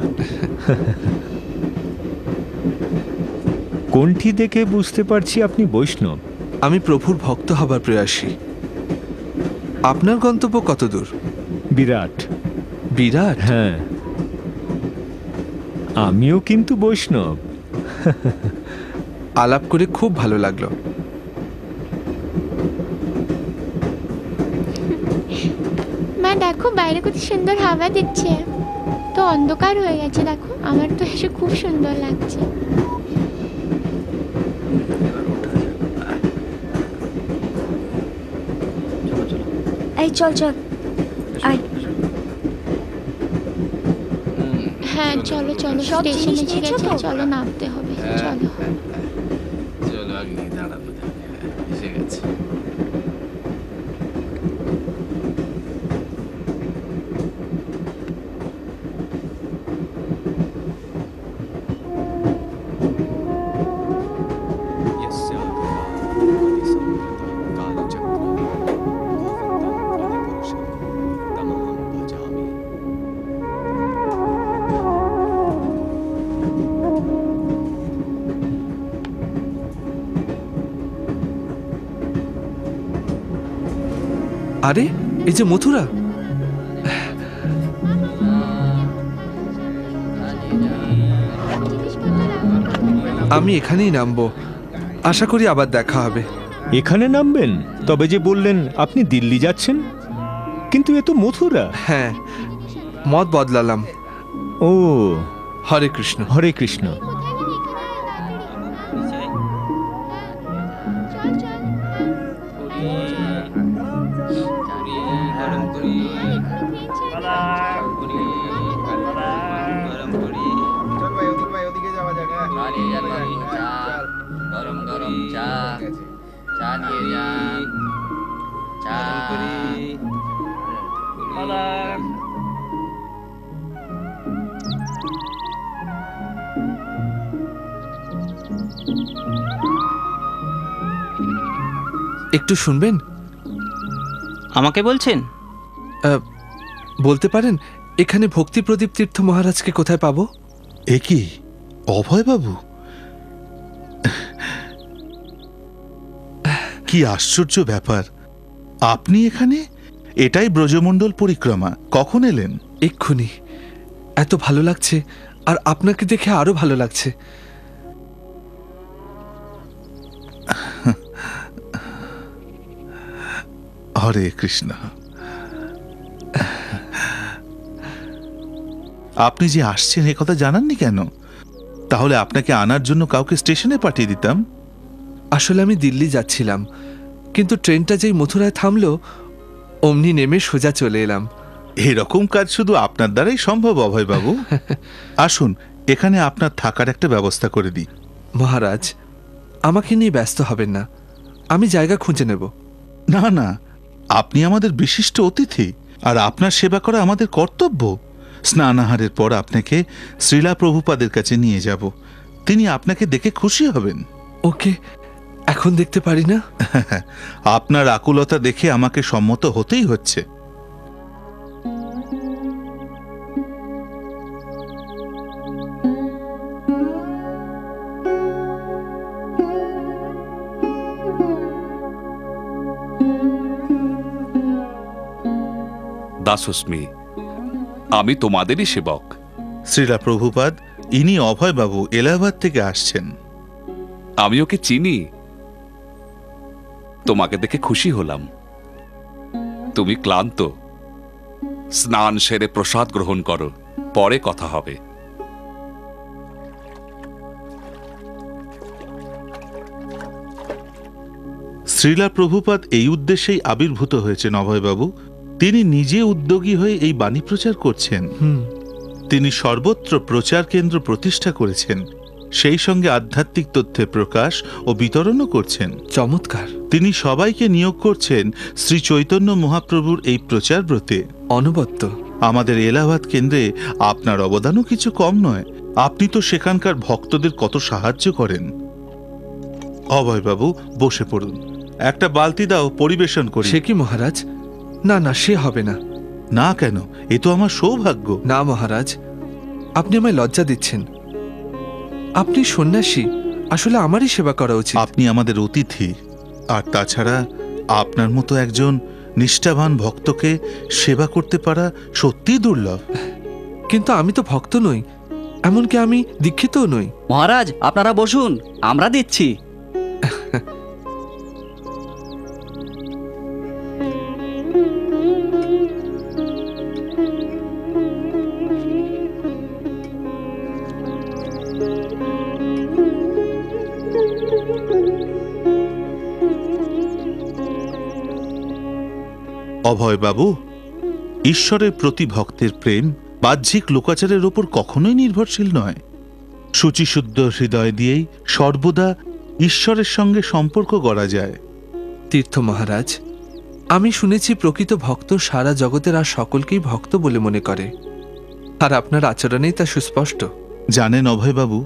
কোনটি দেখে বুঝতে পারছি আপনি বৈষ্ণব? আমি প্রভুর ভক্ত হবার প্রয়াসী। আপনার গন্তব্য কত দূর? বিরাট। বিরাট? হ্যাঁ, আমিও কিন্তু বৈষ্ণব। আলাপ করে খুব ভালো লাগলো। মা দেখো, বাইরে কত সুন্দর হাওয়া দিচ্ছে। তো অন্ধকার হয়ে গেছে, দেখো আমার তো এসে খুব সুন্দর লাগছে। এই চল চল, আয়। হ্যাঁ চলো চলো, সব স্টেশন জিনিস এসে নিয়েছো গেছে, তো? চলো নামতে হবে, চলো। আরে এই যে মথুরা। আমি এখানেই নামবো, আশা করি আবার দেখা হবে। এখানে নামবেন? তবে যে বললেন আপনি দিল্লি যাচ্ছেন, কিন্তু এ তো মথুরা। হ্যাঁ, মত বদলালাম। ও, হরে কৃষ্ণ। হরে কৃষ্ণ। গরম গরম চা, চা দিয়ে যান, চা একটু শুনবেন? আমাকে বলছেন? বলতে পারেন এখানে ভক্তি প্রদীপ তীর্থ মহারাজকে কোথায় পাবো? এ কি অভয়বাবু? কি আশ্চর্য ব্যাপার, আপনি এখানে? এটাই ব্রজমণ্ডল পরিক্রমা। কখন এলেন? এক্ষুনি। এত ভালো লাগছে, আর আপনাকে দেখে আরো ভালো লাগছে। হরে কৃষ্ণ। আপনি যে আসছেন এ কথা জানাননি কেন? তাহলে আপনাকে আনার জন্য কাউকে স্টেশনে পাঠিয়ে দিতাম। আসলে আমি দিল্লি যাচ্ছিলাম, কিন্তু ট্রেনটা যেই মথুরায় থামলো অমনি নেমে সোজা চলে এলাম। এরকম কাজ শুধু আপনার দ্বারাই সম্ভব অভয়বাবু। আসুন, এখানে আপনার থাকার একটা ব্যবস্থা করে দিই। মহারাজ, আমাকে নিয়ে ব্যস্ত হবেন না, আমি জায়গা খুঁজে নেব। না না, আপনি আমাদের বিশিষ্ট অতিথি, আর আপনার সেবা করা আমাদের কর্তব্য। স্নানাহারের পর আপনাকে শ্রীলা প্রভুপাদের কাছে নিয়ে যাব, তিনি আপনাকে দেখে খুশি হবেন। ওকে, এখন দেখতে পারি না? আপনার আকুলতা দেখে আমাকে সম্মত হতেই হচ্ছে। দাসস্মি, আমি তোমাদেরই সেবক। শ্রীলা প্রভুপাদ, ইনি অভয়বাবু, এলাহাবাদ থেকে আসছেন। আমি ওকে চিনি, তোমাকে দেখে খুশি হলাম। তুমি ক্লান্ত, স্নান সেরে প্রসাদ গ্রহণ করো, পরে কথা হবে। শ্রীলা প্রভুপাদ এই উদ্দেশ্যেই আবির্ভূত হয়েছেন অভয়বাবু। তিনি নিজে উদ্যোগী হয়ে এই বাণী প্রচার করছেন। তিনি সর্বত্র প্রচার কেন্দ্র প্রতিষ্ঠা করেছেন, সেই সঙ্গে আধ্যাত্মিক তথ্যের প্রকাশ ও বিতরণও করছেন। চমৎকার। তিনি সবাইকে নিয়োগ করছেন শ্রী চৈতন্য মহাপ্রভুর এই প্রচার ব্রতে। অনবদ্য। আমাদের এলাহাবাদ কেন্দ্রে আপনার অবদানও কিছু কম নয়। আপনি তো সেখানকার ভক্তদের কত সাহায্য করেন। অভয়বাবু, বসে পড়ুন, একটা বালতি দাও, পরিবেশন করি। সে কি মহারাজ? না না, সে হবে না। না কেন? এ তো আমার সৌভাগ্য। না মহারাজ, আপনি আমায় লজ্জা দিচ্ছেন। আপনি সন্ন্যাসী, আসলে আমারই সেবা করা উচিত। আপনি আমাদের অতিথি, আর তাছাড়া আপনার মতো একজন নিষ্ঠাবান ভক্তকে সেবা করতে পারা সত্যিই দুর্লভ। কিন্তু আমি তো ভক্ত নই, এমনকি আমি দীক্ষিতও নই। মহারাজ, আপনারা বসুন, আমরা দিচ্ছি। অভয়বাবু, ঈশ্বরের প্রতি ভক্তের প্রেম বাহ্যিক লোকাচারের ওপর কখনোই নির্ভরশীল নয়। শুচিশুদ্ধ হৃদয় দিয়েই সর্বদা ঈশ্বরের সঙ্গে সম্পর্ক গড়া যায়। তীর্থ মহারাজ, আমি শুনেছি প্রকৃত ভক্ত সারা জগতের আর সকলকেই ভক্ত বলে মনে করে, আর আপনার আচরণেই তা সুস্পষ্ট। জানেন অভয়বাবু,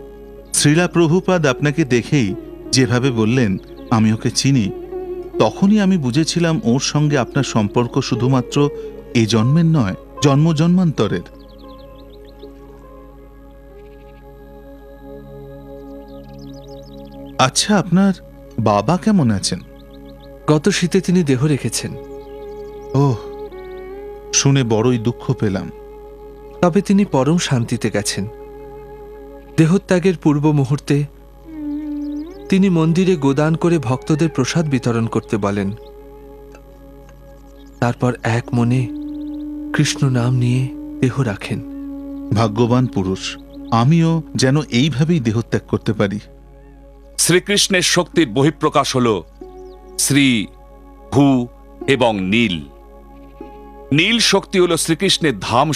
শ্রীলা প্রভুপাদ আপনাকে দেখেই যেভাবে বললেন আমি ওকে চিনি, তখনই আমি বুঝেছিলাম ওর সঙ্গে আপনার সম্পর্ক শুধুমাত্র এ জন্মের নয়, জন্ম জন্মান্তরের। আচ্ছা, আপনার বাবা কেমন আছেন? গত শীতে তিনি দেহ রেখেছেন। ওহ, শুনে বড়ই দুঃখ পেলাম। তবে তিনি পরম শান্তিতে গেছেন। দেহত্যাগের পূর্ব মুহূর্তে তিনি মন্দিরে গোদান করে ভক্তদের প্রসাদ বিতরণ করতে বলেন। তারপর এক মনে কৃষ্ণ নাম নিয়ে দেহ রাখেন। ভাগ্যবান পুরুষ। আমিও যেন এইভাবেই দেহত্যাগ করতে পারি। শ্রীকৃষ্ণের শক্তির বহিঃপ্রকাশ হল শ্রী, ভূ এবং নীল। নীল শক্তি হল শ্রীকৃষ্ণের ধাম।